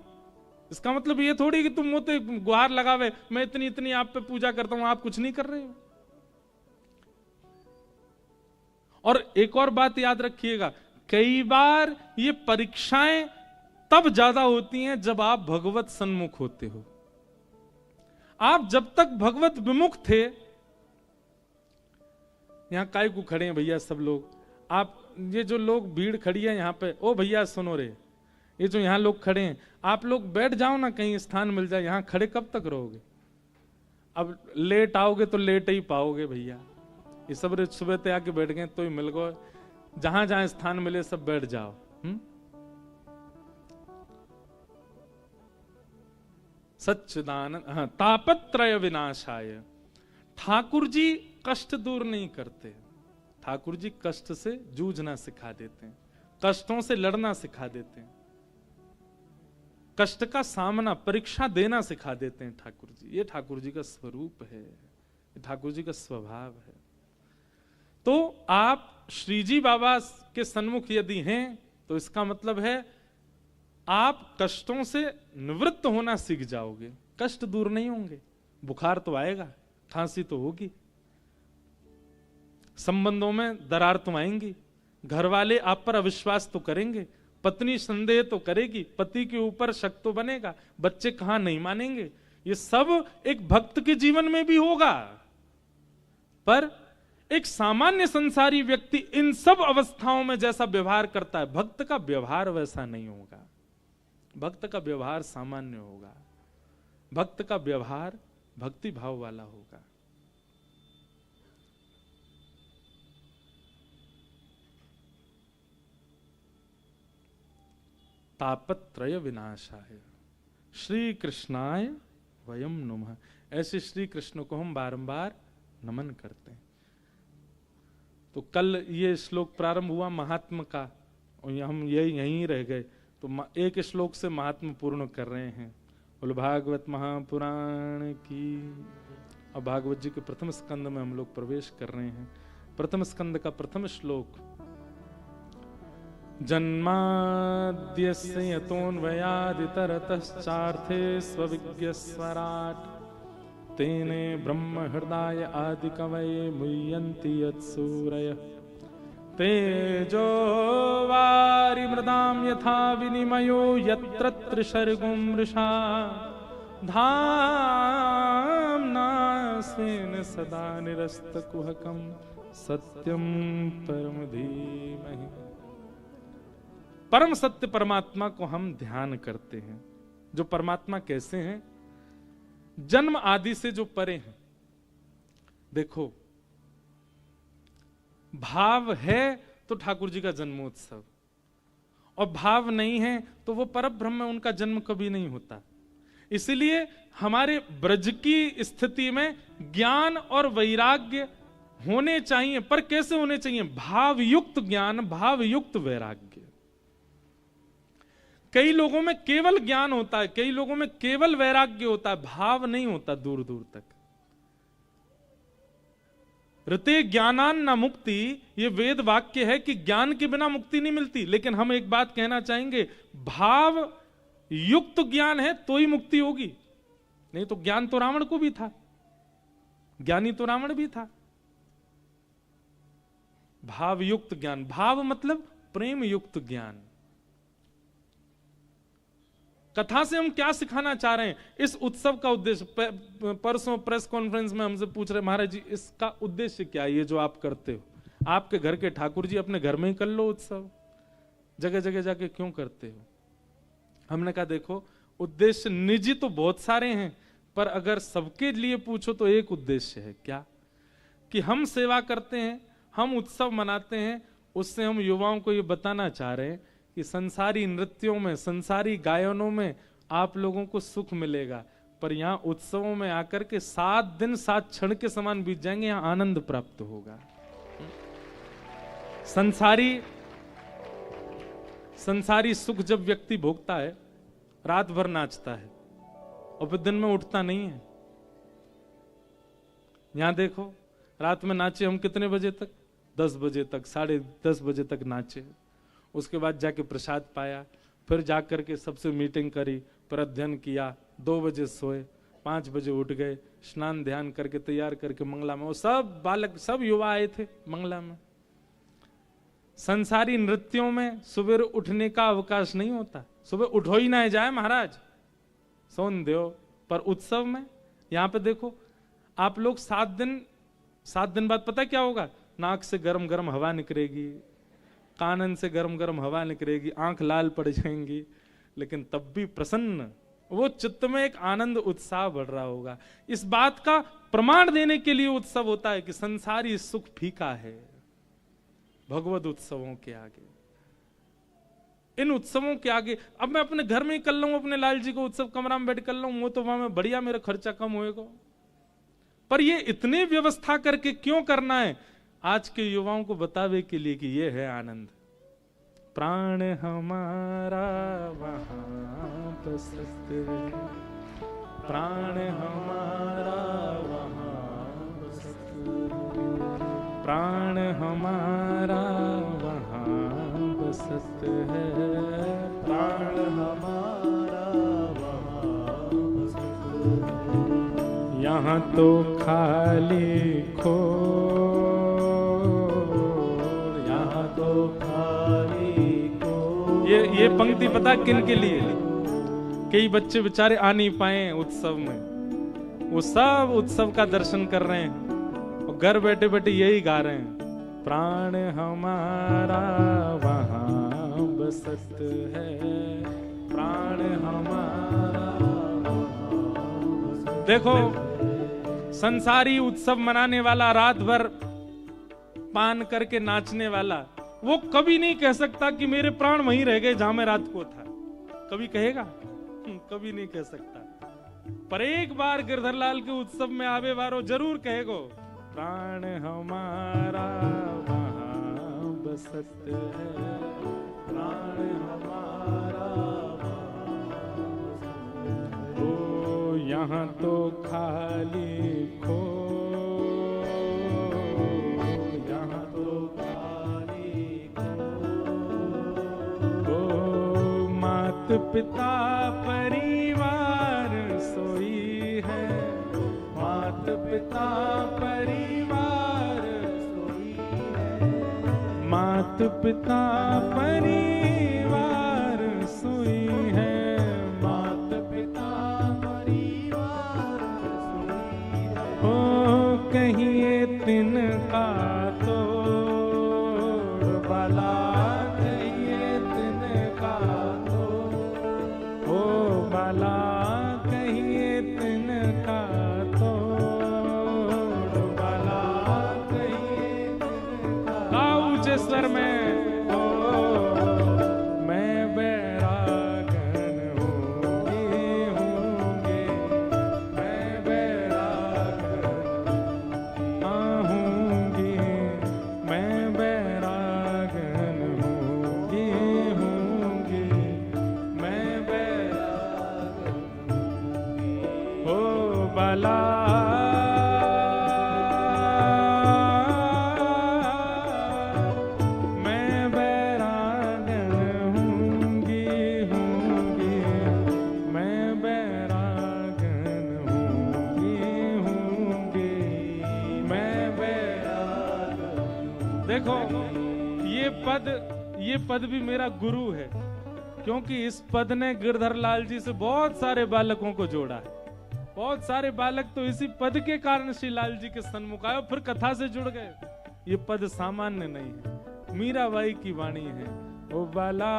S1: इसका मतलब ये थोड़ी कि तुम मोते गुहार लगावे मैं इतनी इतनी आप पे पूजा करता हूं, आप कुछ नहीं कर रहे हो। और एक और बात याद रखिएगा, कई बार ये परीक्षाएं तब ज्यादा होती हैं जब आप भगवत सन्मुख होते हो। आप जब तक भगवत विमुख थे, यहां काय को खड़े हैं भैया सब लोग, आप ये जो लोग भीड़ खड़ी है यहां पे, ओ भैया सुनो रे, ये जो यहां लोग खड़े हैं, आप लोग बैठ जाओ ना, कहीं स्थान मिल जाए। यहां खड़े कब तक रहोगे? अब लेट आओगे तो लेट ही पाओगे भैया। ये सब सुबह ते आके बैठ गए तो ही मिल गए, जहां जहां स्थान मिले सब बैठ जाओ। सच्चिदानंद, हाँ, तापत्रय विनाशाय। ठाकुर जी कष्ट दूर नहीं करते, ठाकुर जी कष्ट से जूझना सिखा देते हैं, कष्टों से लड़ना सिखा देते हैं, कष्ट का सामना परीक्षा देना सिखा देते हैं ठाकुर जी। ये ठाकुर जी का स्वरूप है, ये ठाकुर जी का स्वभाव है। तो आप श्रीजी बाबा के सन्मुख यदि हैं तो इसका मतलब है आप कष्टों से निवृत्त होना सीख जाओगे। कष्ट दूर नहीं होंगे, बुखार तो आएगा, खांसी तो होगी, संबंधों में दरार तो आएंगी, घर वाले आप पर अविश्वास तो करेंगे, पत्नी संदेह तो करेगी, पति के ऊपर शक तो बनेगा, बच्चे कहां नहीं मानेंगे। ये सब एक भक्त के जीवन में भी होगा, पर एक सामान्य संसारी व्यक्ति इन सब अवस्थाओं में जैसा व्यवहार करता है, भक्त का व्यवहार वैसा नहीं होगा। भक्त का व्यवहार सामान्य होगा, भक्त का व्यवहार भक्ति भाव वाला होगा। तापत्रय विनाशाय श्री कृष्णाय वयम नुमः। ऐसे श्री कृष्ण को हम बारंबार नमन करते हैं। तो कल ये श्लोक प्रारंभ हुआ महात्म का, और हम यहीं रह गए, तो एक श्लोक से महात्म पूर्ण कर रहे हैं। बोलो भागवत महापुराण की। अब भागवत जी के प्रथम स्कंद में हम लोग प्रवेश कर रहे हैं। प्रथम स्कंद का प्रथम श्लोक, जन्माद्यस्य यतोऽन्वयादितरतश्चार्थे स्वविज्ञस्वराट् तेने ब्रह्म हृदय आदि कवये मुह्यन्ति यत्सूरयः तेजो वारि मृदां यथा विनिमयो यत्र त्रिसर्गो मृषा धाम्ना स्वेन सदा निरस्तकुहकं सत्यं परम धीमहि। परम सत्य परमात्मा को हम ध्यान करते हैं। जो परमात्मा कैसे हैं? जन्म आदि से जो परे हैं। देखो, भाव है तो ठाकुर जी का जन्मोत्सव, और भाव नहीं है तो वो परब्रह्म है, उनका जन्म कभी नहीं होता। इसलिए हमारे ब्रज की स्थिति में ज्ञान और वैराग्य होने चाहिए, पर कैसे होने चाहिए? भावयुक्त ज्ञान, भावयुक्त वैराग्य। कई लोगों में केवल ज्ञान होता है, कई लोगों में केवल वैराग्य होता है, भाव नहीं होता दूर दूर तक। ऋते ज्ञानान न मुक्ति, ये वेद वाक्य है कि ज्ञान के बिना मुक्ति नहीं मिलती। लेकिन हम एक बात कहना चाहेंगे, भाव युक्त ज्ञान है तो ही मुक्ति होगी, नहीं तो ज्ञान तो रावण को भी था, ज्ञानी तो रावण भी था। भाव युक्त ज्ञान, भाव मतलब प्रेम युक्त ज्ञान। कथा से हम क्या सिखाना चाह रहे हैं? इस उत्सव का उद्देश्य, परसों प्रेस कॉन्फ्रेंस में हमसे पूछ रहे, महाराज जी इसका उद्देश्य क्या है? ये जो आप करते हो, आपके घर के ठाकुर जी अपने घर में ही कर लो उत्सव, जगह जगह जाके क्यों करते हो? हमने कहा देखो, उद्देश्य निजी तो बहुत सारे हैं, पर अगर सबके लिए पूछो तो एक उद्देश्य है। क्या? कि हम सेवा करते हैं, हम उत्सव मनाते हैं, उससे हम युवाओं को ये बताना चाह रहे हैं कि संसारी नृत्यों में, संसारी गायनों में आप लोगों को सुख मिलेगा, पर यहां उत्सवों में आकर के 7 दिन 7 क्षण के समान बीत जाएंगे, यहां आनंद प्राप्त होगा। संसारी सुख जब व्यक्ति भोगता है, रात भर नाचता है और फिर दिन में उठता नहीं है। यहां देखो, रात में नाचे हम कितने बजे तक? 10 बजे तक, 10:30 बजे तक नाचे। उसके बाद जाके प्रसाद पाया, फिर जाकर के सबसे मीटिंग करी, फिर अध्ययन किया, 2 बजे सोए, 5 बजे उठ गए, स्नान ध्यान करके तैयार करके मंगला में, वो सब बालक, सब युवा आए थे मंगला में। संसारी नृत्यों में सुबह उठने का अवकाश नहीं होता, सुबह उठो ही ना जाए महाराज, सोन दो। पर उत्सव में यहां पे देखो, आप लोग 7 दिन बाद पता क्या होगा? नाक से गरम गरम हवा निकलेगी, कानन से गरम गरम हवा निकलेगी, आंख लाल पड़ जाएंगी, लेकिन तब भी प्रसन्न, वो चित्त में एक आनंद उत्साह बढ़ रहा होगा। इस बात का प्रमाण देने के लिए उत्सव होता है कि संसारी सुख फीका है भगवत उत्सवों के आगे। इन उत्सवों के आगे अब मैं अपने घर में ही कर लूं, अपने लाल जी को उत्सव कमरा में बैठ कर लूं, वो तो वहां में बढ़िया, मेरा खर्चा कम होएगा। पर ये इतनी व्यवस्था करके क्यों करना है? आज के युवाओं को बतावे के लिए कि ये है आनंद। प्राण हमारा वहां बसत है, प्राण हमारा वहां बसत है, प्राण हमारा वहां बसत है, प्राण हमारा वहां बसत है। यहाँ तो खाली खो, ये पंक्ति पता किन के लिए? कई बच्चे बेचारे आ नहीं पाए उत्सव में, वो सब उत्सव का दर्शन कर रहे हैं और घर बैठे बैठे यही गा रहे हैं, प्राण हमारा वहां बसत है, प्राण हमारा वहां बसत। देखो, संसारी उत्सव मनाने वाला, रात भर पान करके नाचने वाला, वो कभी नहीं कह सकता कि मेरे प्राण वहीं रह गए जहां मैं रात को था। कभी कहेगा? कभी नहीं कह सकता। पर एक बार गिरधरलाल के उत्सव में आवे वारो जरूर कहेगो, प्राण हमारा वहां बसत है, प्राण हमारा ओ यहाँ तो खाली खो, यहाँ तो खाली खो, ओ मात पिता परिवार सोई है, मात पिता परिवार सोई है, मात पिता परिवार सोई है, मात पिता परिवार सोई है। ओ कहीं ये तिनका तोड़ वाला, कहीं ये तिनका तोड़ ओ बाला, कहीं ये तिनका तोड़ बाला, कहीं ये तिनका ऊंचे स्वर में, ओ मैं बैरागन होंगे, मैं बैरागन आहूंगी, मैं बैरागन होंगी, मैं बैरागन ओ बाला, मैं बैरागन होंगी, मैं बैरागन होंगी, मैं बैरागन। देखो, ये पद भी मेरा गुरु है, क्योंकि इस पद ने गिरधरलाल जी से बहुत सारे बालकों को जोड़ा है। बहुत सारे बालक तो इसी पद के कारण श्री लाल जी के सन्मुख आए और फिर कथा से जुड़ गए। ये पद सामान्य नहीं है, मीराबाई की वाणी है। ओ बाला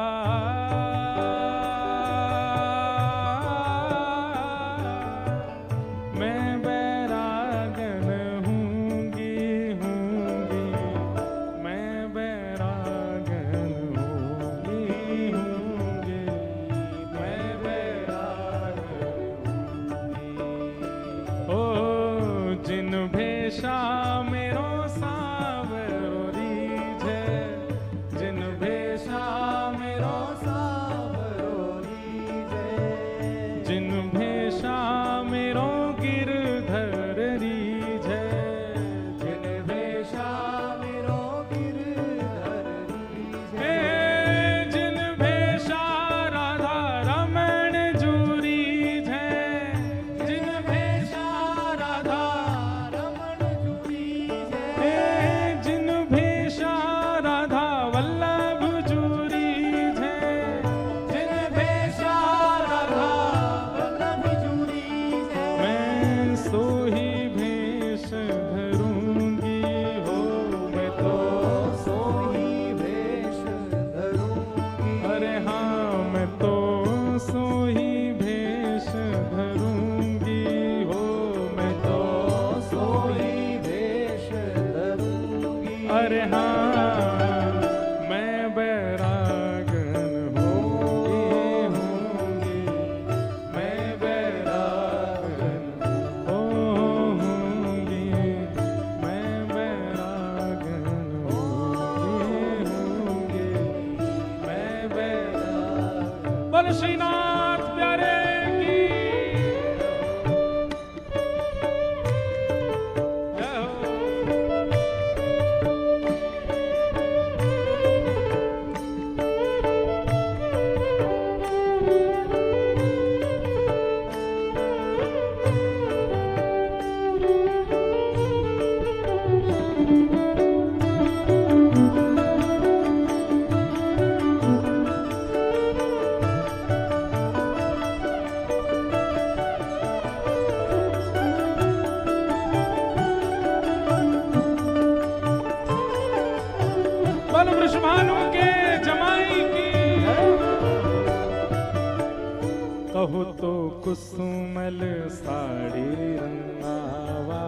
S1: मैं बैरागन हूंगी, मैं बैरागन हूंगी, मैं बैरागन ओ जिन भेषा मेरो सावरो रीझे, जिन भेषा मेरो सावरो रीझे, जिन भेषा मेरो गिरधर रीझे, जिन भेषा मेरो गिरधर रीझे, जिन भेषा राधा रमण जूरी है, जिन भेषा राधा रमण जूरी है, जिन भेषा राधा वल्लभ जूरी है, जिन भेषा राधा वल्लभ जूरी है, मैं सोही भेष धरूंगी हो, मैं तो सोही भेष धरूंगी, अरे हाँ मैं तो सोही भेष धरूंगी हो, मैं तो सोही भेष धरूंगी, अरे हाँ मैं बैरागन होंगी, मैं बैरागन होंगी, मैं बैरागन होंगी, मैं बैरागन। बोलो श्रीनाथ प्यारे की जय हो। कहो तो कुसुमल साड़ी रंगावा,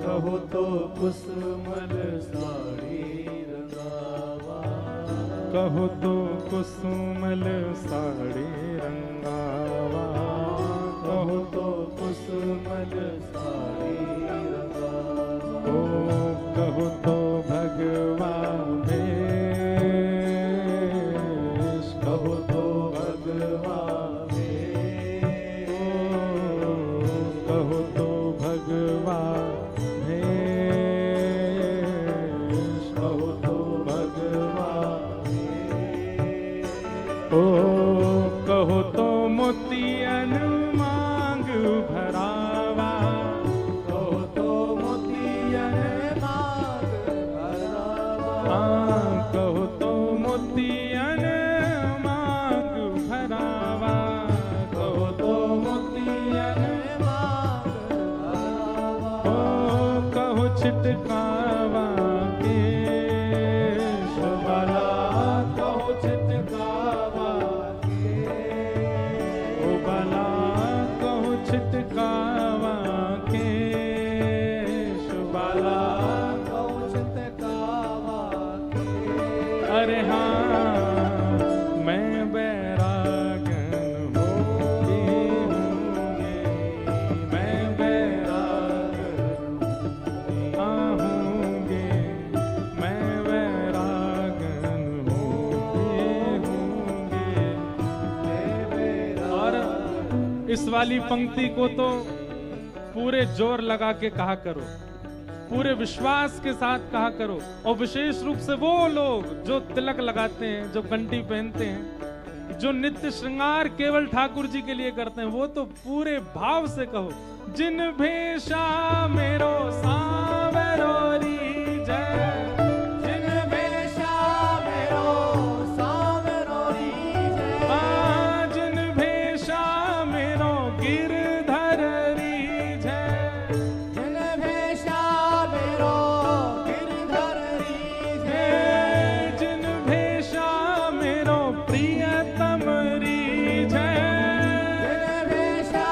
S2: कहो तो कुसुमल साड़ी रंगावा,
S1: कहो तो कुसुमल साड़ी रंगावा,
S2: कहो तो कुसुमल साड़ी रंगावा,
S1: ओ कहो तो भगवा भेष,
S2: कहो तो भगवा भेष,
S1: कहो तो भगवा भेष,
S2: कहो तो भगवा भेष,
S1: ओ कहो तो मोतियन मांग भरावा,
S2: कहो तो मोतियन मांग भरावा,
S1: कहो तो मोतियन मांग भरावा,
S2: कहो तो मोतियन मांग भरावा,
S1: ओ कहो छिटकावा केश वाला,
S2: कहो छिटकावा
S1: ओ बाला कहो छिटकावा केश वाला,
S2: कहो छिटकावा
S1: अरे हाँ मैं बैरागन होंगे होंगे, मैं बैरागन होंगे, मैं बैरागन होंगे। और इस वाली पंक्ति को तो पूरे जोर लगा के कहा करो, पूरे विश्वास के साथ कहा करो, और विशेष रूप से वो लोग जो तिलक लगाते हैं, जो घंटी पहनते हैं, जो नित्य श्रृंगार केवल ठाकुर जी के लिए करते हैं, वो तो पूरे भाव से कहो, जिन भेषा मेरो सांवरोरी जय,
S2: जिन भेषा मेरो सांवरोरी जय,
S1: जिन भेषा मेरो गिरधरी जय,
S2: जिन भेषा मेरो गिरधरी जय,
S1: जिन भेषा मेरो प्रियतमरी जय,
S2: जिन भेषा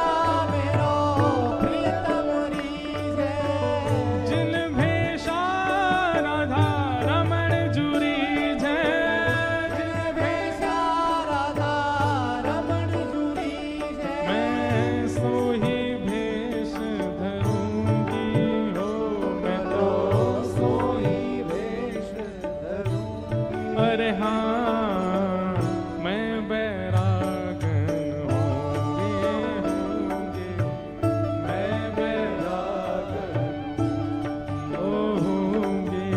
S2: मेरो प्रियतमरी जय,
S1: जिन भेषा राधा रमण जुरी जय,
S2: जिन भेषा राधा रमण जुरी जय,
S1: मैं सोही भेष धरूंगी हो, मैं तो
S2: सोई भेष धरूंगी,
S1: अरे हाँ मैं बैरागन होंगे होंगे, मैं बैरागन होंगे,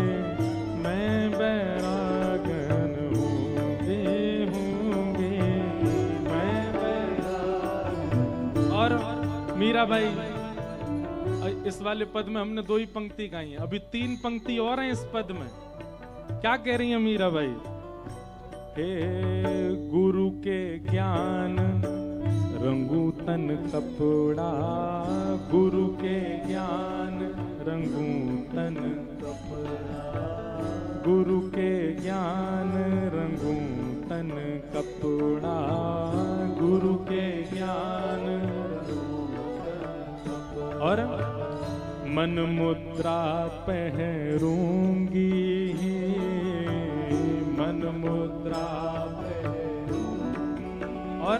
S1: मैं बैरागन होंगे होंगे, मैं बैरागन। और मीरा भाई इस वाले पद में हमने 2 ही पंक्ति गाई है, अभी 3 पंक्ति और हैं इस पद में। क्या कह रही है मीरा भाई? हे गुरु के ज्ञान रंगू तन कपड़ा, गुरु के ज्ञान रंगू तन कपड़ा, गुरु के ज्ञान रंगू तन कपड़ा, गुरु के ज्ञान और मन मुद्रा पहरूंगी, मन मुद्रा और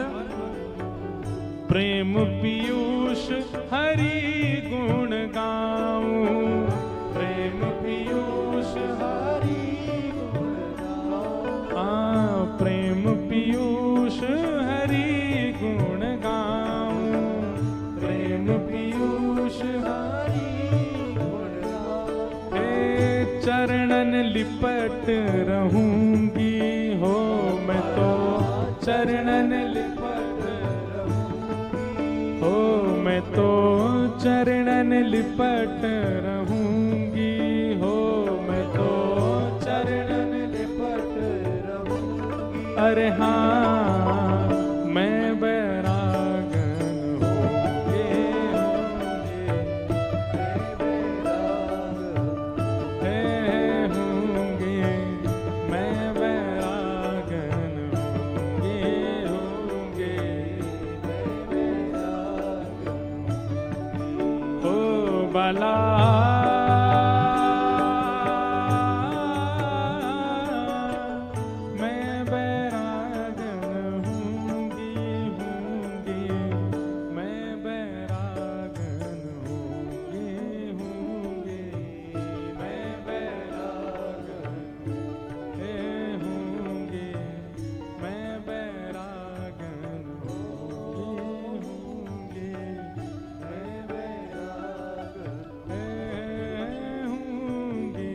S1: प्रेम पीयूष हरि गुण गाऊं, प्रेम पीयूष
S2: हरि गुण गाऊं,
S1: प्रेम पीयूष हरि गुण गाऊं, प्रेम पीयूष
S2: हरि गुण गाऊं,
S1: हे चरणन लिपट रहूंगी हो, मैं तो चरणन लिपट हो, मैं तो चरणन लिपट रहूंगी हो, मैं तो चरणन लिपट रहूंगी, अरे हाँ मैं बैरागन होंगे होंगे, मैं बैरागन होंगे होंगे, वाला मैं बैरागन हूँगी हूँगी मैं बैरागन हूँगी हूँगी मैं बैरागन हूँगी मैं बैरागन हूँगी मैं बैरागन हूँगी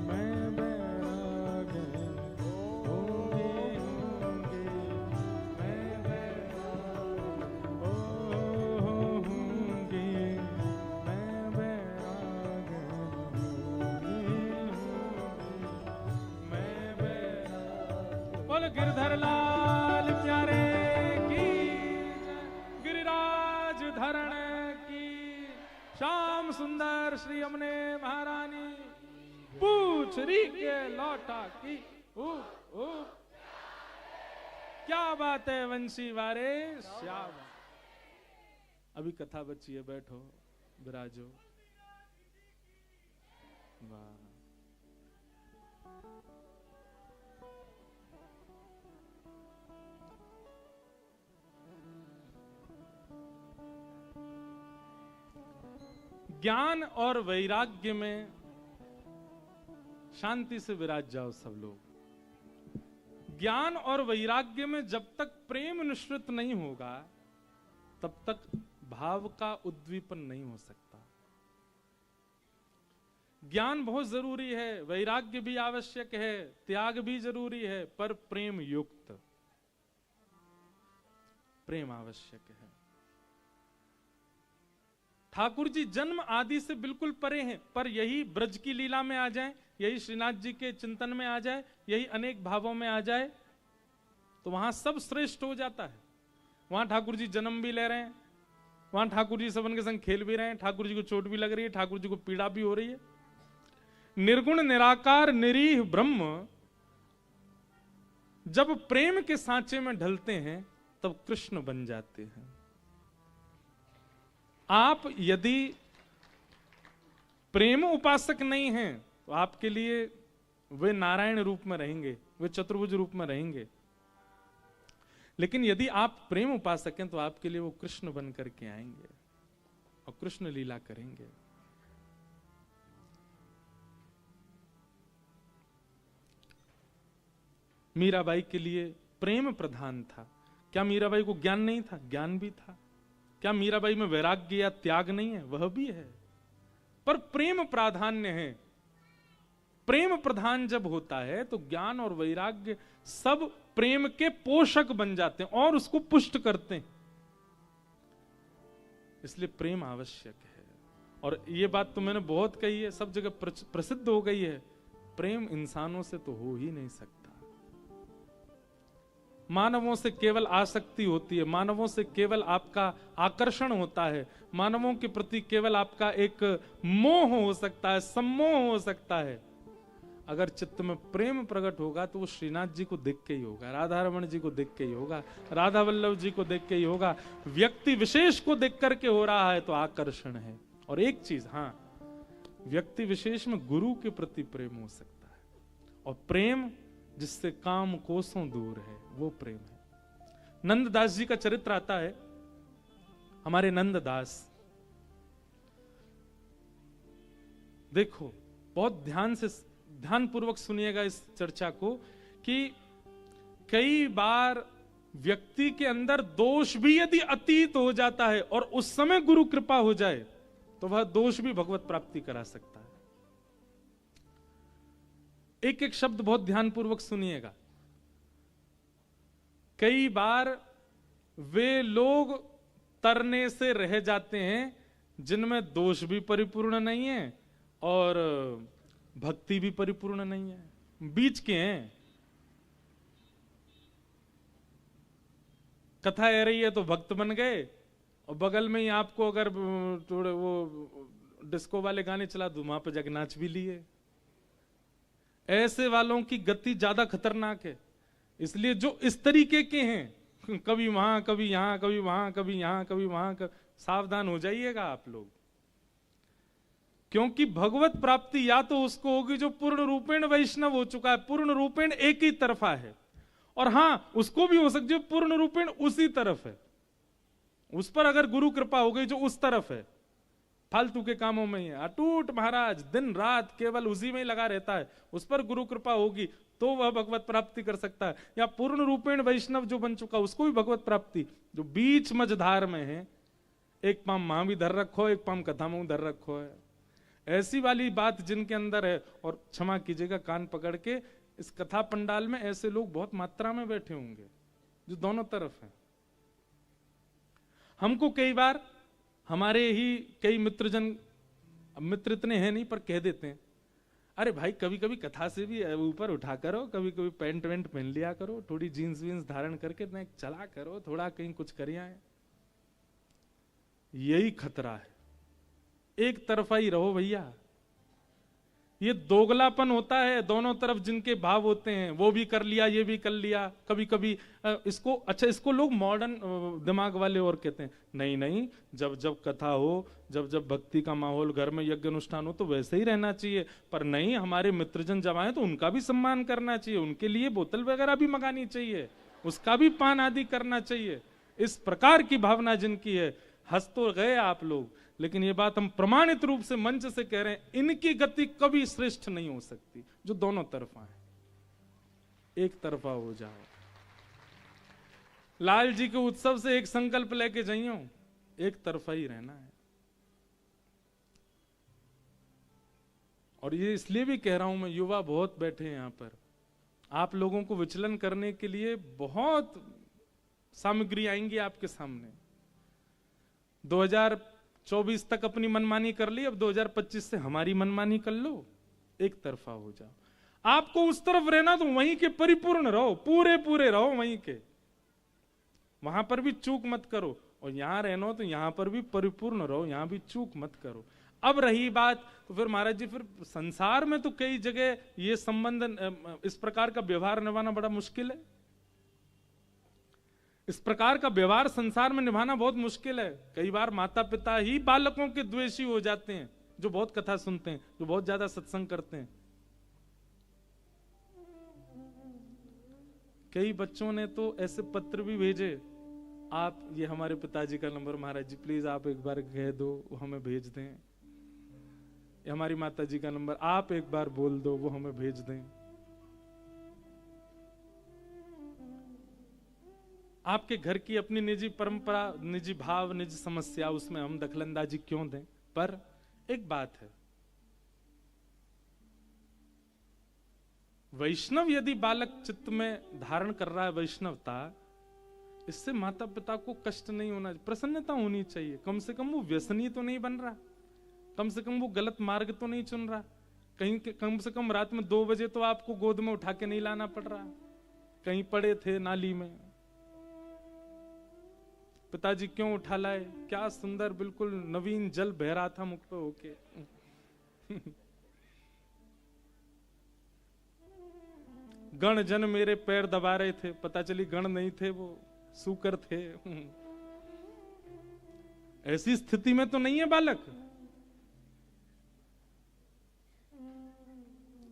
S1: मैं बैरागन हूँगी मैं बोल गिरधर लाल प्यारे की जय, गिरिराज धरण की श्याम सुंदर श्री यमुने महारानी पूछरी के लौटा की क्या बात है वंशी वारे श्याम। अभी कथा बची है, बैठो विराजो। वाह ज्ञान और वैराग्य में शांति से विराज जाओ सब लोग। ज्ञान और वैराग्य में जब तक प्रेम निश्चित नहीं होगा तब तक भाव का उद्दीपन नहीं हो सकता। ज्ञान बहुत जरूरी है, वैराग्य भी आवश्यक है, त्याग भी जरूरी है, पर प्रेम युक्त प्रेम आवश्यक है। ठाकुर जी जन्म आदि से बिल्कुल परे हैं, पर यही ब्रज की लीला में आ जाए, यही श्रीनाथ जी के चिंतन में आ जाए, यही अनेक भावों में आ जाए तो वहां सब श्रेष्ठ हो जाता है। वहां ठाकुर जी जन्म भी ले रहे हैं, वहां ठाकुर जी सबन के संग खेल भी रहे हैं, ठाकुर जी को चोट भी लग रही है, ठाकुर जी को पीड़ा भी हो रही है। निर्गुण निराकार निरीह ब्रह्म जब प्रेम के सांचे में ढलते हैं तब कृष्ण बन जाते हैं। आप यदि प्रेम उपासक नहीं हैं तो आपके लिए वे नारायण रूप में रहेंगे, वे चतुर्भुज रूप में रहेंगे। लेकिन यदि आप प्रेम उपासक हैं तो आपके लिए वो कृष्ण बन करके आएंगे और कृष्ण लीला करेंगे। मीराबाई के लिए प्रेम प्रधान था। क्या मीराबाई को ज्ञान नहीं था? ज्ञान भी था। क्या मीराबाई में वैराग्य या त्याग नहीं है? वह भी है, पर प्रेम प्राधान्य है। प्रेम प्रधान जब होता है तो ज्ञान और वैराग्य सब प्रेम के पोषक बन जाते हैं और उसको पुष्ट करते हैं। इसलिए प्रेम आवश्यक है। और ये बात तो मैंने बहुत कही है, सब जगह प्रसिद्ध हो गई है। प्रेम इंसानों से तो हो ही नहीं सकता। मानवों से केवल आसक्ति होती है, मानवों से केवल आपका आकर्षण होता है, मानवों के प्रति केवल आपका एक मोह हो सकता है, सम्मोह हो सकता है। अगर चित्त में प्रेम प्रकट होगा तो वो श्रीनाथ जी को देख के ही होगा, राधा रमण जी को देख के ही होगा, राधा वल्लभ जी को देख के ही होगा। व्यक्ति विशेष को देख करके हो रहा है तो आकर्षण है। और एक चीज, हाँ, व्यक्ति विशेष में गुरु के प्रति प्रेम हो सकता है, और प्रेम जिससे काम कोसों दूर है वो प्रेम है। नंददास जी का चरित्र आता है। हमारे नंददास, देखो बहुत ध्यान पूर्वक सुनिएगा इस चर्चा को, कि कई बार व्यक्ति के अंदर दोष भी यदि अतीत हो जाता है और उस समय गुरु कृपा हो जाए तो वह दोष भी भगवत प्राप्ति करा सकता है। एक एक शब्द बहुत ध्यानपूर्वक सुनिएगा। कई बार वे लोग तरने से रह जाते हैं जिनमें दोष भी परिपूर्ण नहीं है और भक्ति भी परिपूर्ण नहीं है, बीच के हैं। कथा आ रही है तो भक्त बन गए और बगल में ही आपको अगर थोड़े वो डिस्को वाले गाने चला दूं, वहां पे जाके नाच भी लिए। ऐसे वालों की गति ज्यादा खतरनाक है। इसलिए जो इस तरीके के हैं, कभी वहां कभी यहां, कभी वहां कभी यहां, कभी वहां, सावधान हो जाइएगा आप लोग। क्योंकि भगवत प्राप्ति या तो उसको होगी जो पूर्ण रूपेण वैष्णव हो चुका है, पूर्ण रूपेण एक ही तरफा है, और हां उसको भी हो सकती है पूर्ण रूपेण उसी तरफ है, उस पर अगर गुरु कृपा हो गई जो उस तरफ है, फालतू के कामों में ही है, अटूट महाराज दिन रात केवल उसी में ही लगा रहता है, उस पर गुरु कृपा होगी तो वह भगवत प्राप्ति कर सकता है। या पूर्ण रूपेण वैष्णव जो बन चुका उसको भी भगवत प्राप्ति, जो बीच मझधार में है, एक पाम मां भी धर रखो, एक पाम कथा में धर रखो है, ऐसी वाली बात जिनके अंदर है। और क्षमा कीजिएगा कान पकड़ के, इस कथा पंडाल में ऐसे लोग बहुत मात्रा में बैठे होंगे जो दोनों तरफ हैं। हमको कई बार हमारे ही कई मित्रजन, मित्र इतने हैं नहीं पर कह देते हैं, अरे भाई कभी कभी कथा से भी ऊपर उठा करो, कभी कभी पैंट वेंट पहन लिया करो, थोड़ी जीन्स वीन्स धारण करके नहीं चला करो, थोड़ा कहीं कुछ करिए। यही खतरा है, एक तरफा ही रहो भैया। ये दोगलापन होता है, दोनों तरफ जिनके भाव होते हैं, वो भी कर लिया ये भी कर लिया। कभी कभी इसको, अच्छा इसको लोग मॉडर्न दिमाग वाले और कहते हैं, नहीं नहीं, जब जब कथा हो, जब जब भक्ति का माहौल, घर में यज्ञ अनुष्ठान हो तो वैसे ही रहना चाहिए, पर नहीं हमारे मित्रजन जब आए तो उनका भी सम्मान करना चाहिए, उनके लिए बोतल वगैरह भी मंगानी चाहिए, उसका भी पान आदि करना चाहिए। इस प्रकार की भावना जिनकी है, हंस तो गए आप लोग, लेकिन ये बात हम प्रमाणित रूप से मंच से कह रहे हैं, इनकी गति कभी श्रेष्ठ नहीं हो सकती जो दोनों तरफा है। एक तरफा हो जाओ। लाल जी के उत्सव से एक संकल्प लेके जाइयो, एक तरफा ही रहना है। और ये इसलिए भी कह रहा हूं मैं, युवा बहुत बैठे हैं यहां पर, आप लोगों को विचलन करने के लिए बहुत सामग्री आएंगी आपके सामने। 2024 तक अपनी मनमानी कर ली, अब 2025 से हमारी मनमानी कर लो, एक तरफा हो जाओ। आपको उस तरफ रहना तो वहीं के परिपूर्ण रहो, पूरे पूरे रहो वहीं के, वहां पर भी चूक मत करो, और यहां रहना तो यहां पर भी परिपूर्ण रहो, यहां भी चूक मत करो। अब रही बात, तो फिर महाराज जी, फिर संसार में तो कई जगह ये संबंध, इस प्रकार का व्यवहार निभाना बड़ा मुश्किल है। इस प्रकार का व्यवहार संसार में निभाना बहुत मुश्किल है। कई बार माता पिता ही बालकों के द्वेषी हो जाते हैं, जो बहुत कथा सुनते हैं, जो बहुत ज्यादा सत्संग करते हैं। कई बच्चों ने तो ऐसे पत्र भी भेजे, आप ये हमारे पिताजी का नंबर महाराज जी प्लीज आप एक बार कह दो वो हमें भेज दें, ये हमारी माता जी का नंबर आप एक बार बोल दो वो हमें भेज दें। आपके घर की अपनी निजी परंपरा, निजी भाव, निजी समस्या, उसमें हम दखलंदाजी क्यों दें। पर एक बात है, वैष्णव यदि बालक चित्त में धारण कर रहा है वैष्णवता, इससे माता पिता को कष्ट नहीं होना, प्रसन्नता होनी चाहिए। कम से कम वो व्यसनी तो नहीं बन रहा, कम से कम वो गलत मार्ग तो नहीं चुन रहा, कहीं कम से कम रात में 2 बजे तो आपको गोद में उठा के नहीं लाना पड़ रहा, कहीं पड़े थे नाली में, पिताजी क्यों उठा लाए, क्या सुंदर बिल्कुल नवीन जल बह रहा था मुख पे होके। गण जन मेरे पैर दबा रहे थे, पता चली गण नहीं थे, वो सूकर थे। ऐसी स्थिति में तो नहीं है बालक।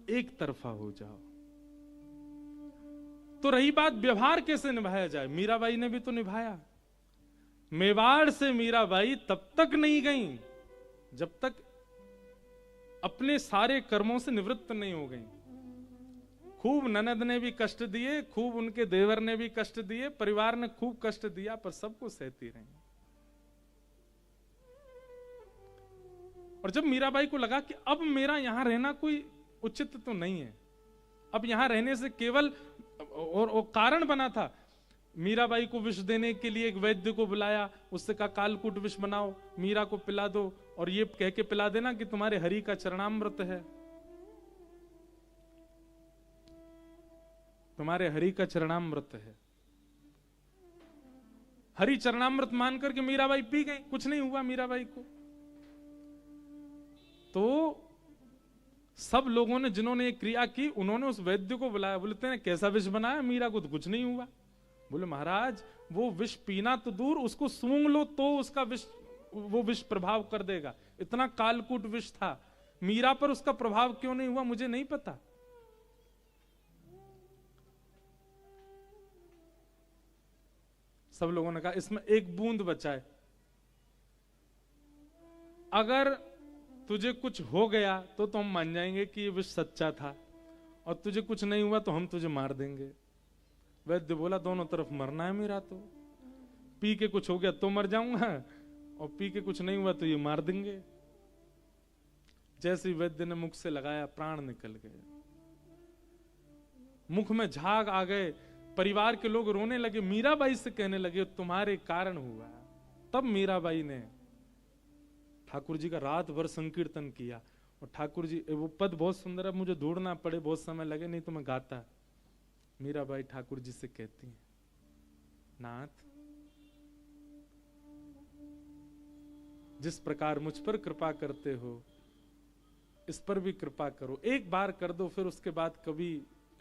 S1: एक तरफा हो जाओ। तो रही बात व्यवहार कैसे निभाया जाए, मीराबाई ने भी तो निभाया। मेवाड़ से मीराबाई तब तक नहीं गई जब तक अपने सारे कर्मों से निवृत्त नहीं हो गई। खूब ननद ने भी कष्ट दिए, खूब उनके देवर ने भी कष्ट दिए, परिवार ने खूब कष्ट दिया, पर सबको सहती रही। और जब मीराबाई को लगा कि अब मेरा यहां रहना कोई उचित तो नहीं है, अब यहां रहने से केवल और कारण बना था, मीराबाई को विष देने के लिए एक वैद्य को बुलाया, उससे कहा कालकूट विष बनाओ, मीरा को पिला दो, और ये कह के पिला देना कि तुम्हारे हरि का चरणामृत है, तुम्हारे हरि का चरणामृत है। हरि चरणामृत मान करके मीराबाई पी गई, कुछ नहीं हुआ मीराबाई को। तो सब लोगों ने जिन्होंने एक क्रिया की, उन्होंने उस वैद्य को बुलाया, बोलते हैं कैसा विष बनाया, मीरा को तो कुछ नहीं हुआ। बोले महाराज वो विष पीना तो दूर, उसको सूंघ लो तो उसका विष, वो विष प्रभाव कर देगा। इतना कालकूट विष था मीरा पर उसका प्रभाव क्यों नहीं हुआ मुझे नहीं पता। सब लोगों ने कहा इसमें एक बूंद बचा है, अगर तुझे कुछ हो गया तो हम मान जाएंगे कि ये विष सच्चा था, और तुझे कुछ नहीं हुआ तो हम तुझे मार देंगे। वैद्य बोला दोनों तरफ मरना है मेरा, तो पी के कुछ हो गया तो मर जाऊंगा, और पी के कुछ नहीं हुआ तो ये मार देंगे। जैसे ही वैद्य ने मुख से लगाया प्राण निकल गए, मुख में झाग आ गए। परिवार के लोग रोने लगे, मीराबाई से कहने लगे तुम्हारे कारण हुआ। तब मीराबाई ने ठाकुर जी का रात भर संकीर्तन किया, और ठाकुर जी वो पद बहुत सुंदर है, मुझे ढूंढना पड़े बहुत समय लगे नहीं तो मैं गाता। मीराबाई ठाकुर जी से कहती हैं नाथ जिस प्रकार मुझ पर कृपा करते हो इस पर भी कृपा करो, एक बार कर दो फिर उसके बाद कभी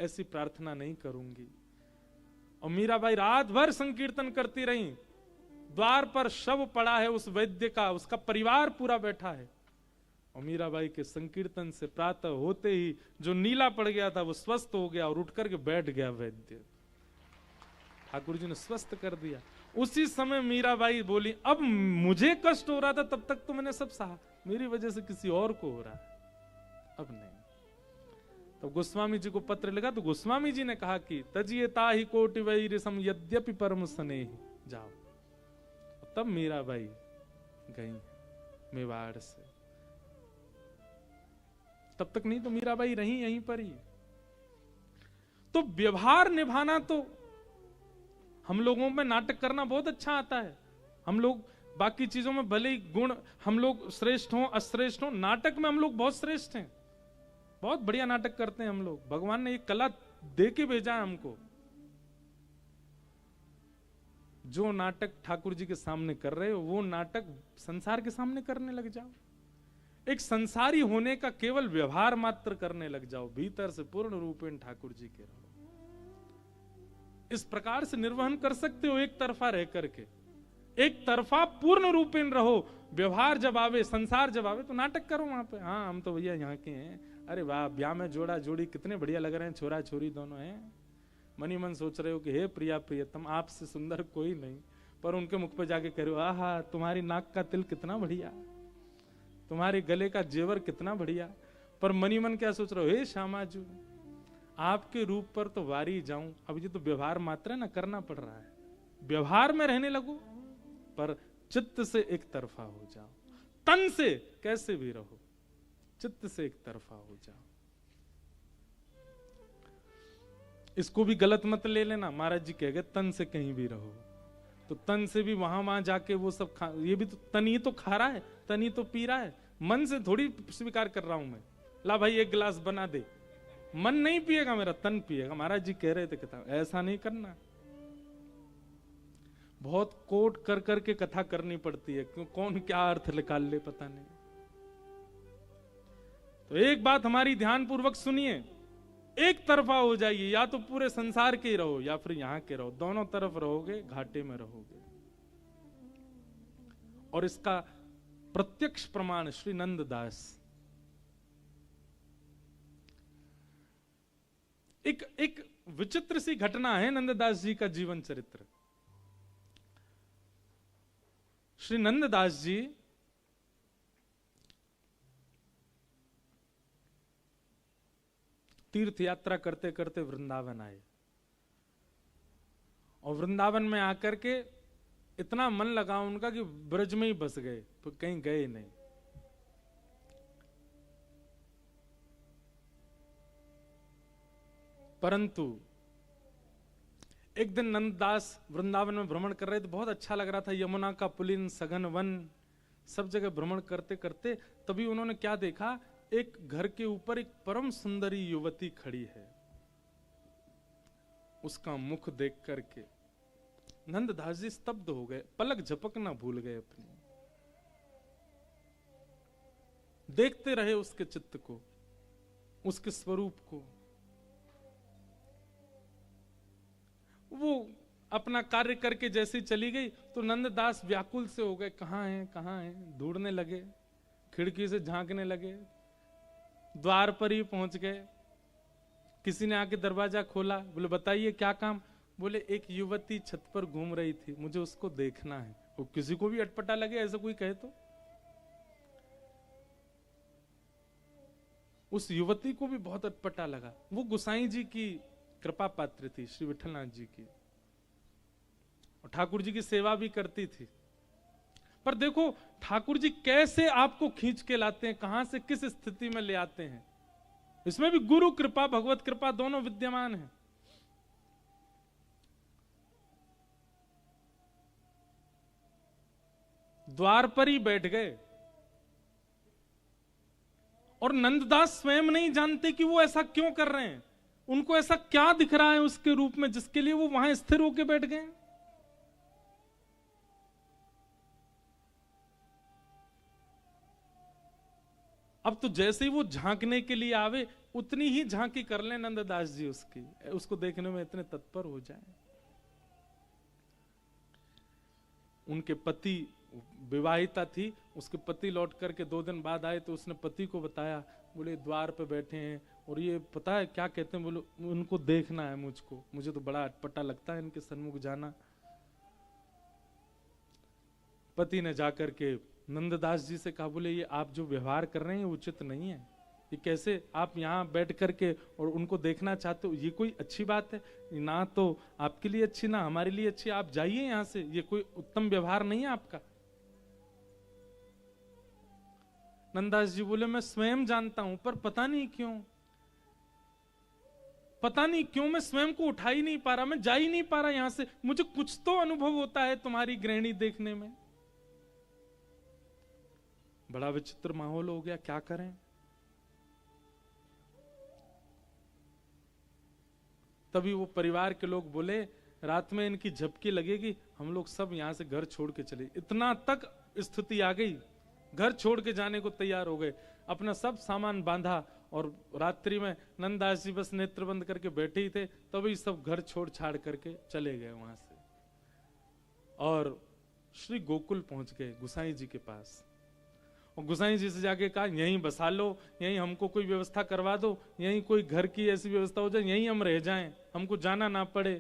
S1: ऐसी प्रार्थना नहीं करूंगी। और मीराबाई रात भर संकीर्तन करती रही। द्वार पर शव पड़ा है उस वैद्य का, उसका परिवार पूरा बैठा है, और मीराबाई के संकीर्तन से प्रातः होते ही जो नीला पड़ गया था वो स्वस्थ हो गया और उठ करके बैठ गया वैद्य। ठाकुर जी ने स्वस्थ कर दिया। उसी समय मीराबाई बोली अब मुझे कष्ट हो रहा था तब तक तो मैंने सब सहा, मेरी वजह से किसी और को हो रहा है, अब नहीं। तो गोस्वामी जी को पत्र लगा तो गोस्वामी जी ने कहा कि तजिए ताहि कोटि वैरिसम यद्यपि परम स्नेह, जाओ। तब मीराबाई गई मेवाड़ से, तब तक नहीं तो मीराबाई रही यहीं पर ही। तो व्यवहार निभाना तो हम लोगों में नाटक करना बहुत अच्छा आता है। हम लोग बाकी चीजों में भले ही गुण हम लोग श्रेष्ठ हों अश्रेष्ठ हों, नाटक में हम लोग बहुत श्रेष्ठ हैं, बहुत बढ़िया नाटक करते हैं हम लोग। भगवान ने एक कला दे के भेजा है हमको। जो नाटक ठाकुर जी के सामने कर रहे हो वो नाटक संसार के सामने करने लग जाओ। एक संसारी होने का केवल व्यवहार मात्र करने लग जाओ, भीतर से पूर्ण रूपेण ठाकुर जी के रहो। इस प्रकार से निर्वहन कर सकते हो एक तरफा रह करके। एक तरफा पूर्ण रूपेण रहो, व्यवहार जब आवे संसार जब आवे तो नाटक करो वहां पे। हाँ हम तो भैया यहाँ के हैं, अरे वाह ब्याह में जोड़ा जोड़ी कितने बढ़िया लग रहे हैं, छोरा छोरी दोनों हैं। मनी मन सोच रहे हो कि हे प्रिया प्रियतम आपसे सुंदर कोई नहीं, पर उनके मुख पे जाके कह रहे हो आहा तुम्हारी नाक का तिल कितना बढ़िया, तुम्हारे गले का जेवर कितना बढ़िया। पर मनी मन क्या सोच रहे हो, हे श्यामाजू आपके रूप पर तो वारी जाऊं। अब ये तो व्यवहार मात्र है ना, करना पड़ रहा है। व्यवहार में रहने लगो पर चित्त से एक तरफा हो जाओ। तन से कैसे भी रहो, चित्त से एक तरफा हो जाओ। इसको भी गलत मत ले लेना, महाराज जी कह गए तन से कहीं भी रहो, तो तन से भी वहां जाके वो सब ये भी तो तन ही तो खा रहा है, तन ही तो पी रहा है। मन से थोड़ी स्वीकार कर रहा हूं मैं, ला भाई एक गिलास बना दे, मन नहीं पिएगा मेरा, तन पिएगा। महाराज जी कह रहे थे कथा ऐसा नहीं करना। बहुत कोट कर करके कथा करनी पड़ती है, क्यों कौन क्या अर्थ निकाल ले पता नहीं। तो एक बात हमारी ध्यान पूर्वक सुनिए, एक तरफा हो जाइए, या तो पूरे संसार के रहो या फिर यहां के रहो, दोनों तरफ रहोगे घाटे में रहोगे। और इसका प्रत्यक्ष प्रमाण श्री नंददास। एक विचित्र सी घटना है नंददास जी का जीवन चरित्र। श्री नंददास जी तीर्थ यात्रा करते करते वृंदावन आए, और वृंदावन में आकर के इतना मन लगा उनका कि ब्रज में ही बस गए, तो कहीं गए नहीं। परंतु एक दिन नंददास वृंदावन में भ्रमण कर रहे थे, बहुत अच्छा लग रहा था, यमुना का पुलिन सघन वन सब जगह भ्रमण करते करते तभी उन्होंने क्या देखा, एक घर के ऊपर एक परम सुंदरी युवती खड़ी है। उसका मुख देख करके नंददास जी स्तब्ध हो गए, पलक झपकना भूल गए अपनी। देखते रहे उसके चित्त को, उसके स्वरूप को। वो अपना कार्य करके जैसे ही चली गई तो नंददास व्याकुल से हो गए, कहां है ढूंढने लगे, खिड़की से झांकने लगे, द्वार पर ही पहुंच गए। किसी ने आके दरवाजा खोला, बोले बताइए क्या काम। बोले एक युवती छत पर घूम रही थी, मुझे उसको देखना है। वो किसी को भी अटपटा लगे ऐसा कोई कहे तो। उस युवती को भी बहुत अटपटा लगा। वो गोसाई जी की कृपा पात्र थी, श्री विठलनाथ जी की, और ठाकुर जी की सेवा भी करती थी। पर देखो ठाकुर जी कैसे आपको खींच के लाते हैं, कहां से किस स्थिति में ले आते हैं। इसमें भी गुरु कृपा भगवत कृपा दोनों विद्यमान है। द्वार पर ही बैठ गए और नंददास स्वयं नहीं जानते कि वो ऐसा क्यों कर रहे हैं। उनको ऐसा क्या दिख रहा है उसके रूप में जिसके लिए वो वहां स्थिर होकर बैठ गए। अब तो जैसे ही वो झांकने के लिए आवे उतनी ही झांकी कर ले नंददास जी उसकी, उसको देखने में इतने तत्पर हो जाए। उनके पति, विवाहिता थी, उसके पति लौट करके 2 दिन बाद आए तो उसने पति को बताया। बोले द्वार पे बैठे हैं और ये पता है क्या कहते हैं। बोले उनको देखना है मुझको, मुझे तो बड़ा अटपटा लगता है इनके सन्मुख जाना। पति ने जाकर के नंददास जी से कहा, बोले ये आप जो व्यवहार कर रहे हैं उचित नहीं है। ये कैसे आप यहाँ बैठ करके और उनको देखना चाहते हो, ये कोई अच्छी बात है ना। तो आपके लिए अच्छी ना हमारे लिए अच्छी, आप जाइए यहां से, ये कोई उत्तम व्यवहार नहीं है आपका। नंददास जी बोले मैं स्वयं जानता हूं, पर पता नहीं क्यों मैं स्वयं को उठा ही नहीं पा रहा, मैं जा ही नहीं पा रहा यहां से। मुझे कुछ तो अनुभव होता है तुम्हारी गृहिणी देखने में। बड़ा विचित्र माहौल हो गया, क्या करें। तभी वो परिवार के लोग बोले रात में इनकी झपकी लगेगी, हम लोग सब यहां से घर छोड़ के चले। इतना तक स्थिति आ गई, घर छोड़ के जाने को तैयार हो गए। अपना सब सामान बांधा और रात्रि में नंददास जी बस नेत्र बंद करके बैठे ही थे, तभी सब घर छोड़ छाड़ करके चले गए वहां से और श्री गोकुल पहुंच गए गोसाई जी के पास। और गोसाई जी से जाके कहा यहीं बसा लो, यहीं हमको कोई व्यवस्था करवा दो, यहीं कोई घर की ऐसी व्यवस्था हो जाए, यहीं हम रह जाएं, हमको जाना ना पड़े।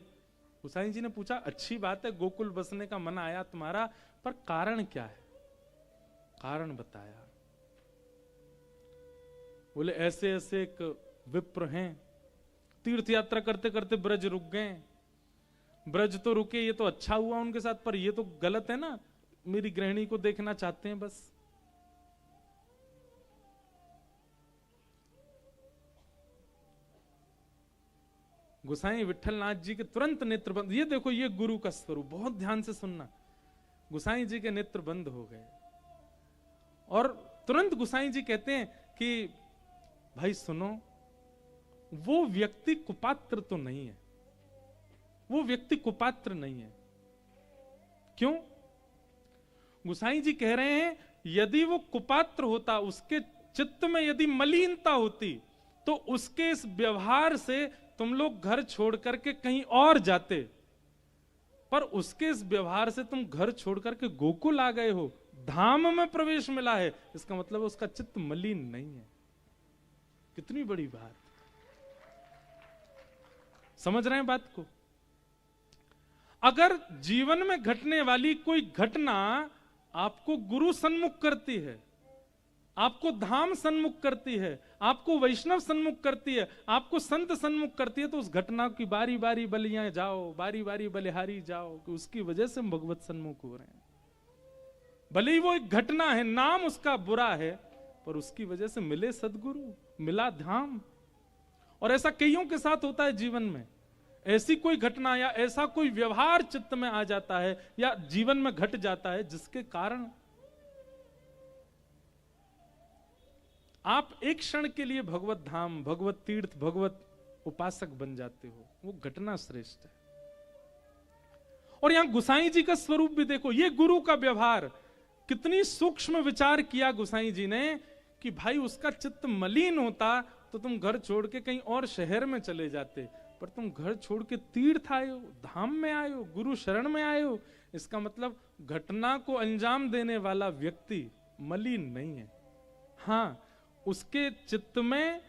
S1: गोसाई जी ने पूछा अच्छी बात है गोकुल बसने का मन आया तुम्हारा, पर कारण क्या है। कारण बताया। बोले ऐसे ऐसे एक विप्र हैं, तीर्थ यात्रा करते करते ब्रज रुक गए। ब्रज तो रुके, ये तो अच्छा हुआ उनके साथ, पर ये तो गलत है ना, मेरी गृहिणी को देखना चाहते हैं बस। गोसाई विठलनाथ जी के तुरंत नेत्र बंद। ये देखो ये गुरु का स्वरूप, बहुत ध्यान से सुनना। गोसाई जी के नेत्र बंद हो गए और तुरंत गोसाई जी कहते हैं कि भाई सुनो, वो व्यक्ति कुपात्र तो नहीं है, वो व्यक्ति कुपात्र नहीं है। क्यों? गोसाई जी कह रहे हैं यदि वो कुपात्र होता, उसके चित्त में यदि मलिनता होती, तो उसके इस व्यवहार से तुम लोग घर छोड़ करके कहीं और जाते। पर उसके इस व्यवहार से तुम घर छोड़ करके गोकुल आ गए हो, धाम में प्रवेश मिला है, इसका मतलब उसका चित्त मलिन नहीं है। कितनी बड़ी बात, समझ रहे हैं बात को। अगर जीवन में घटने वाली कोई घटना आपको गुरु सन्मुख करती है, आपको धाम सन्मुख करती है, आपको वैष्णव सन्मुख करती है, आपको संत सन्मुख करती है, तो उस घटना की बारी बारी बलियां जाओ, बारी बारी बलिहारी जाओ, कि उसकी वजह से हम भगवत सन्मुख हो रहे हैं। भले ही वो एक घटना है, नाम उसका बुरा है, पर उसकी वजह से मिले सदगुरु, मिला धाम। और ऐसा कईयों के साथ होता है जीवन में। ऐसी कोई घटना या ऐसा कोई व्यवहार चित्त में आ जाता है या जीवन में घट जाता है जिसके कारण आप एक क्षण के लिए भगवत धाम, भगवत तीर्थ, भगवत उपासक बन जाते हो। वो घटना श्रेष्ठ है। और यहां गोसाई जी का स्वरूप भी देखो, ये गुरु का व्यवहार, कितनी सूक्ष्म विचार किया गोसाई जी ने कि भाई उसका चित्त मलिन होता तो तुम घर छोड़ के कहीं और शहर में चले जाते, पर तुम घर छोड़ के तीर्थ आए हो, धाम में आए हो, गुरु शरण में आए हो। इसका मतलब घटना को अंजाम देने वाला व्यक्ति मलिन नहीं है। हाँ, उसके चित्त में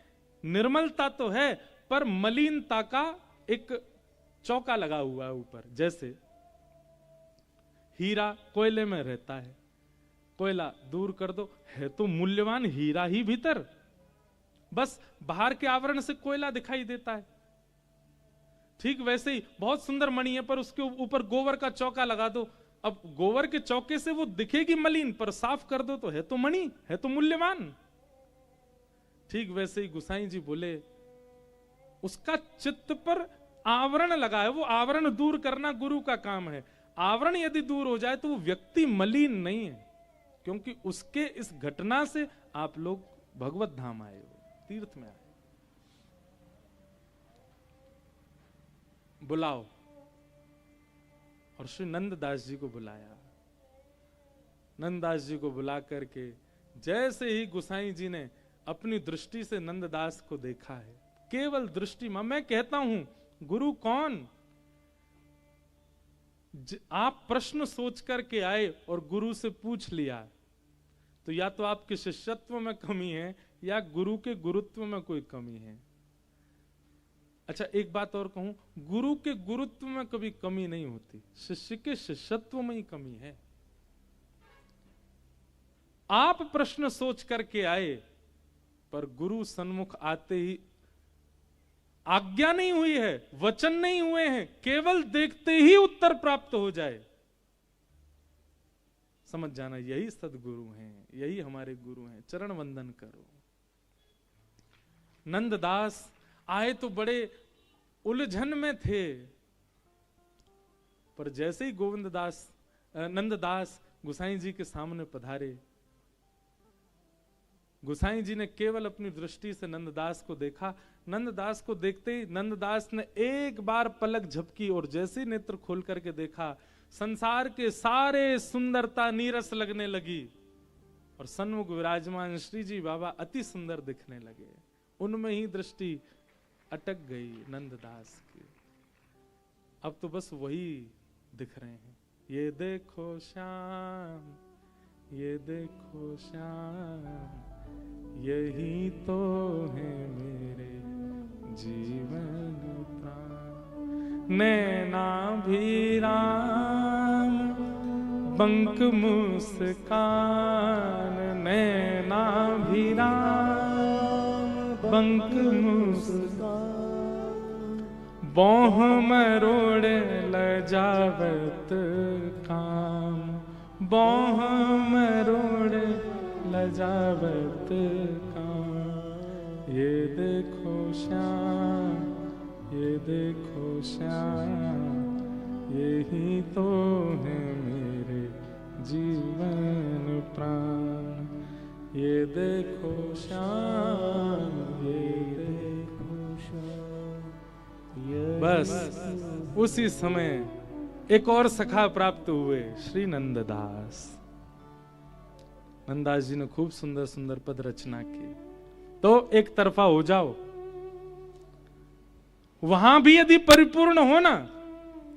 S1: निर्मलता तो है, पर मलिनता का एक चौका लगा हुआ है ऊपर। जैसे हीरा कोयले में रहता है, कोयला दूर कर दो, है तो मूल्यवान हीरा ही भीतर, बस बाहर के आवरण से कोयला दिखाई देता है। ठीक वैसे ही बहुत सुंदर मणि है, पर उसके ऊपर गोबर का चौका लगा दो, अब गोबर के चौके से वो दिखेगी मलिन, पर साफ कर दो तो है तो मणि, है तो मूल्यवान। ठीक वैसे ही गुसाई जी बोले उसका चित्त पर आवरण लगा है, वो आवरण दूर करना गुरु का काम है। आवरण यदि दूर हो जाए तो वो व्यक्ति मलिन नहीं है, क्योंकि उसके इस घटना से आप लोग भगवत धाम आए हो, तीर्थ में आए। बुलाओ, और श्री नंददास जी को बुलाया। नंददास जी को बुला करके जैसे ही गुसाई जी ने अपनी दृष्टि से नंददास को देखा है, केवल दृष्टि में, मैं कहता हूं गुरु कौन, आप प्रश्न सोच करके आए और गुरु से पूछ लिया, तो या तो आपके शिष्यत्व में कमी है या गुरु के गुरुत्व में कोई कमी है। अच्छा एक बात और कहूं, गुरु के गुरुत्व में कभी कमी नहीं होती, शिष्य के शिष्यत्व में ही कमी है। आप प्रश्न सोच करके आए, पर गुरु सन्मुख आते ही आज्ञा नहीं हुई है, वचन नहीं हुए हैं, केवल देखते ही उत्तर प्राप्त हो जाए, समझ जाना यही सदगुरु हैं, यही हमारे गुरु हैं। चरण वंदन करो। नंददास आए तो बड़े उलझन में थे, पर जैसे ही नंददास गुसाई जी के सामने पधारे, गुसाई जी ने केवल अपनी दृष्टि से नंददास को देखा। नंददास को देखते ही नंददास ने एक बार पलक झपकी और जैसे ही नेत्र खोल करके देखा, संसार के सारे सुंदरता नीरस लगने लगी और सन्मुख विराजमान श्री जी बाबा अति सुंदर दिखने लगे। उनमें ही दृष्टि अटक गई नंददास की। अब तो बस वही दिख रहे हैं, ये देखो श्याम, ये देखो श्याम, यही तो है मेरे जीवन प्राण। नैना राम बंक मुस्कान, नैना राम बंक मुस्कान, बोह मरोड़ लजावत काम, बोह मरोड़ लजावत काम। ये देखो श्याम, ये देखो श्याम, यही तो है मेरे जीवन प्राण। ये देखो श्याम, ये देखो श्याम। बस उसी समय एक और सखा प्राप्त हुए, श्री नंददास। नंददास जी ने खूब सुंदर सुंदर पद रचना की। तो एक तरफा हो जाओ, वहां भी यदि परिपूर्ण हो ना,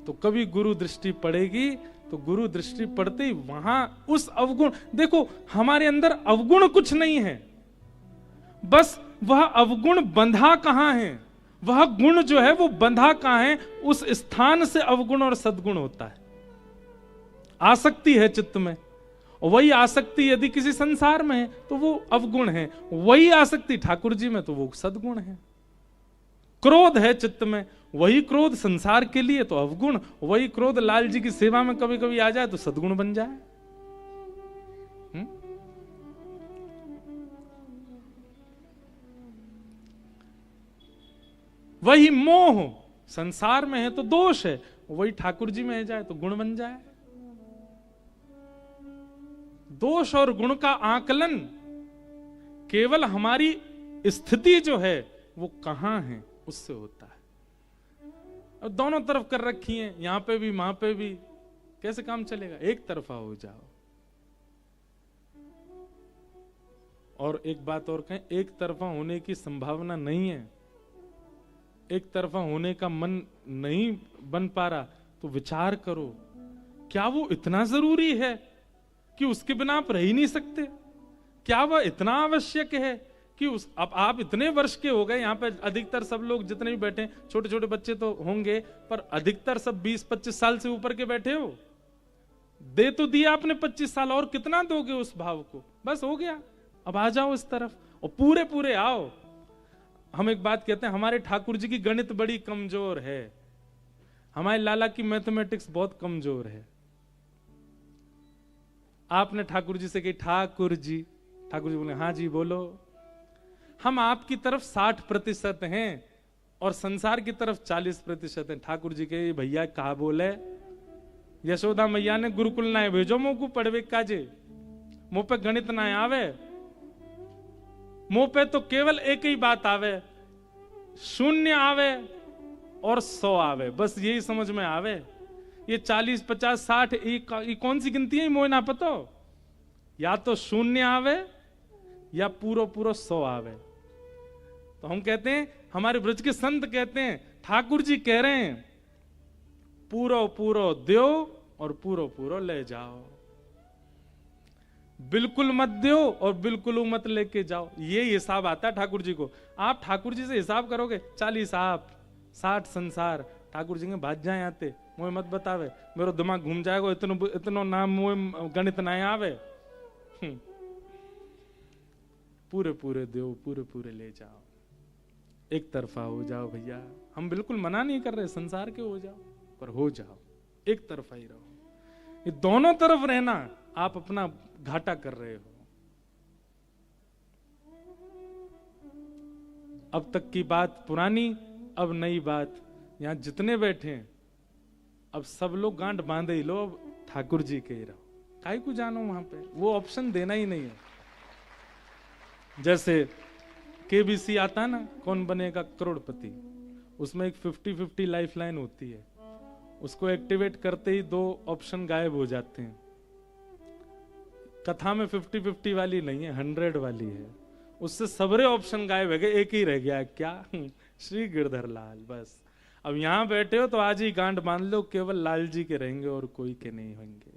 S1: तो कभी गुरु दृष्टि पड़ेगी, तो गुरु दृष्टि पड़ते ही वहां उस अवगुण, देखो हमारे अंदर अवगुण कुछ नहीं है, बस वह अवगुण बंधा कहां है, वह गुण जो है वो बंधा कहां है, उस स्थान से अवगुण और सद्गुण होता है। आसक्ति है चित्त में, वही आसक्ति यदि किसी संसार में है तो वो अवगुण है, वही आसक्ति ठाकुर जी में तो वो सद्गुण है। क्रोध है चित्त में, वही क्रोध संसार के लिए तो अवगुण, वही क्रोध लाल जी की सेवा में कभी कभी आ जाए तो सद्गुण बन जाए। वही मोह संसार में है तो दोष है, वही ठाकुर जी में जाए तो गुण बन जाए। दोष और गुण का आकलन केवल हमारी स्थिति जो है वो कहां है उससे होता है। अब दोनों तरफ कर रखी है, यहां पे भी वहां पे भी, कैसे काम चलेगा? एक तरफा हो जाओ। और एक बात और कहें, एक तरफा होने की संभावना नहीं है, एक तरफा होने का मन नहीं बन पा रहा, तो विचार करो क्या वो इतना जरूरी है कि उसके बिना आप रह ही नहीं सकते? क्या वह इतना आवश्यक है कि उस अब आप इतने वर्ष के हो गए, यहाँ पे अधिकतर सब लोग जितने भी बैठे, छोटे छोटे बच्चे तो होंगे, पर अधिकतर सब 20-25 साल से ऊपर के बैठे हो। दे तो दिया आपने 25 साल, और कितना दोगे उस भाव को? बस हो गया, अब आ जाओ इस तरफ और पूरे पूरे आओ। हम एक बात कहते हैं, हमारे ठाकुर जी की गणित बड़ी कमजोर है, हमारे लाला की मैथमेटिक्स बहुत कमजोर है। आपने ठाकुर जी से कही ठाकुर जी बोले हाँ जी बोलो। हम आपकी तरफ 60% हैं और संसार की तरफ 40% हैं। ठाकुर जी के भैया कहा बोले, यशोदा मैया ने गुरुकुल ना भेजो मुंह को पढ़वे काजे, मुंह पे गणित ना आवे, मुंह पे तो केवल एक ही बात आवे, शून्य आवे और 100 आवे, बस यही समझ में आवे। ये 40, 50, 60 ये कौन सी गिनती है मोह ना पतो? या तो शून्य आवे या पूरो पूरो 100 आवे। तो हम कहते हैं, हमारे ब्रज के संत कहते हैं, ठाकुर जी कह रहे हैं पूरो पूरो दो और पूरो पूरो ले जाओ, बिल्कुल मत दो और बिल्कुल मत लेके जाओ। ये हिसाब आता है ठाकुर जी को। आप ठाकुर जी से हिसाब करोगे 40 आप 60 संसार, ठाकुर जी के बात जाए आते, मुझे मत बतावे, मेरा दिमाग घूम जाएगा, इतनो नाम मुझे गणित ना आवे। पूरे पूरे दो, पूरे पूरे ले जाओ, एक तरफा हो जाओ भैया। हम बिल्कुल मना नहीं कर रहे संसार के हो जाओ, पर हो जाओ, एक तरफा ही रहो। ये दोनों तरफ रहना आप अपना घाटा कर रहे हो। अब तक की बात पुरानी, अब नई बात। यहां जितने बैठे हैं अब सब लोग गांठ बांधे ही लो, अब ठाकुर जी के ही रहो, काहे को जानो वहां पे, वो ऑप्शन देना ही नहीं है। जैसे केबीसी आता है ना, कौन बनेगा करोड़पति, उसमें एक 50-50 लाइफलाइन होती है, उसको एक्टिवेट करते ही 2 ऑप्शन गायब हो जाते हैं। कथा में 50-50 वाली नहीं है, 100 वाली है, उससे सबरे ऑप्शन गायब है, एक ही रह गया, क्या? श्री गिरधर लाल। बस अब यहां बैठे हो तो आज ही गांठ बांध लो, केवल लाल जी के रहेंगे और कोई के नहीं होंगे।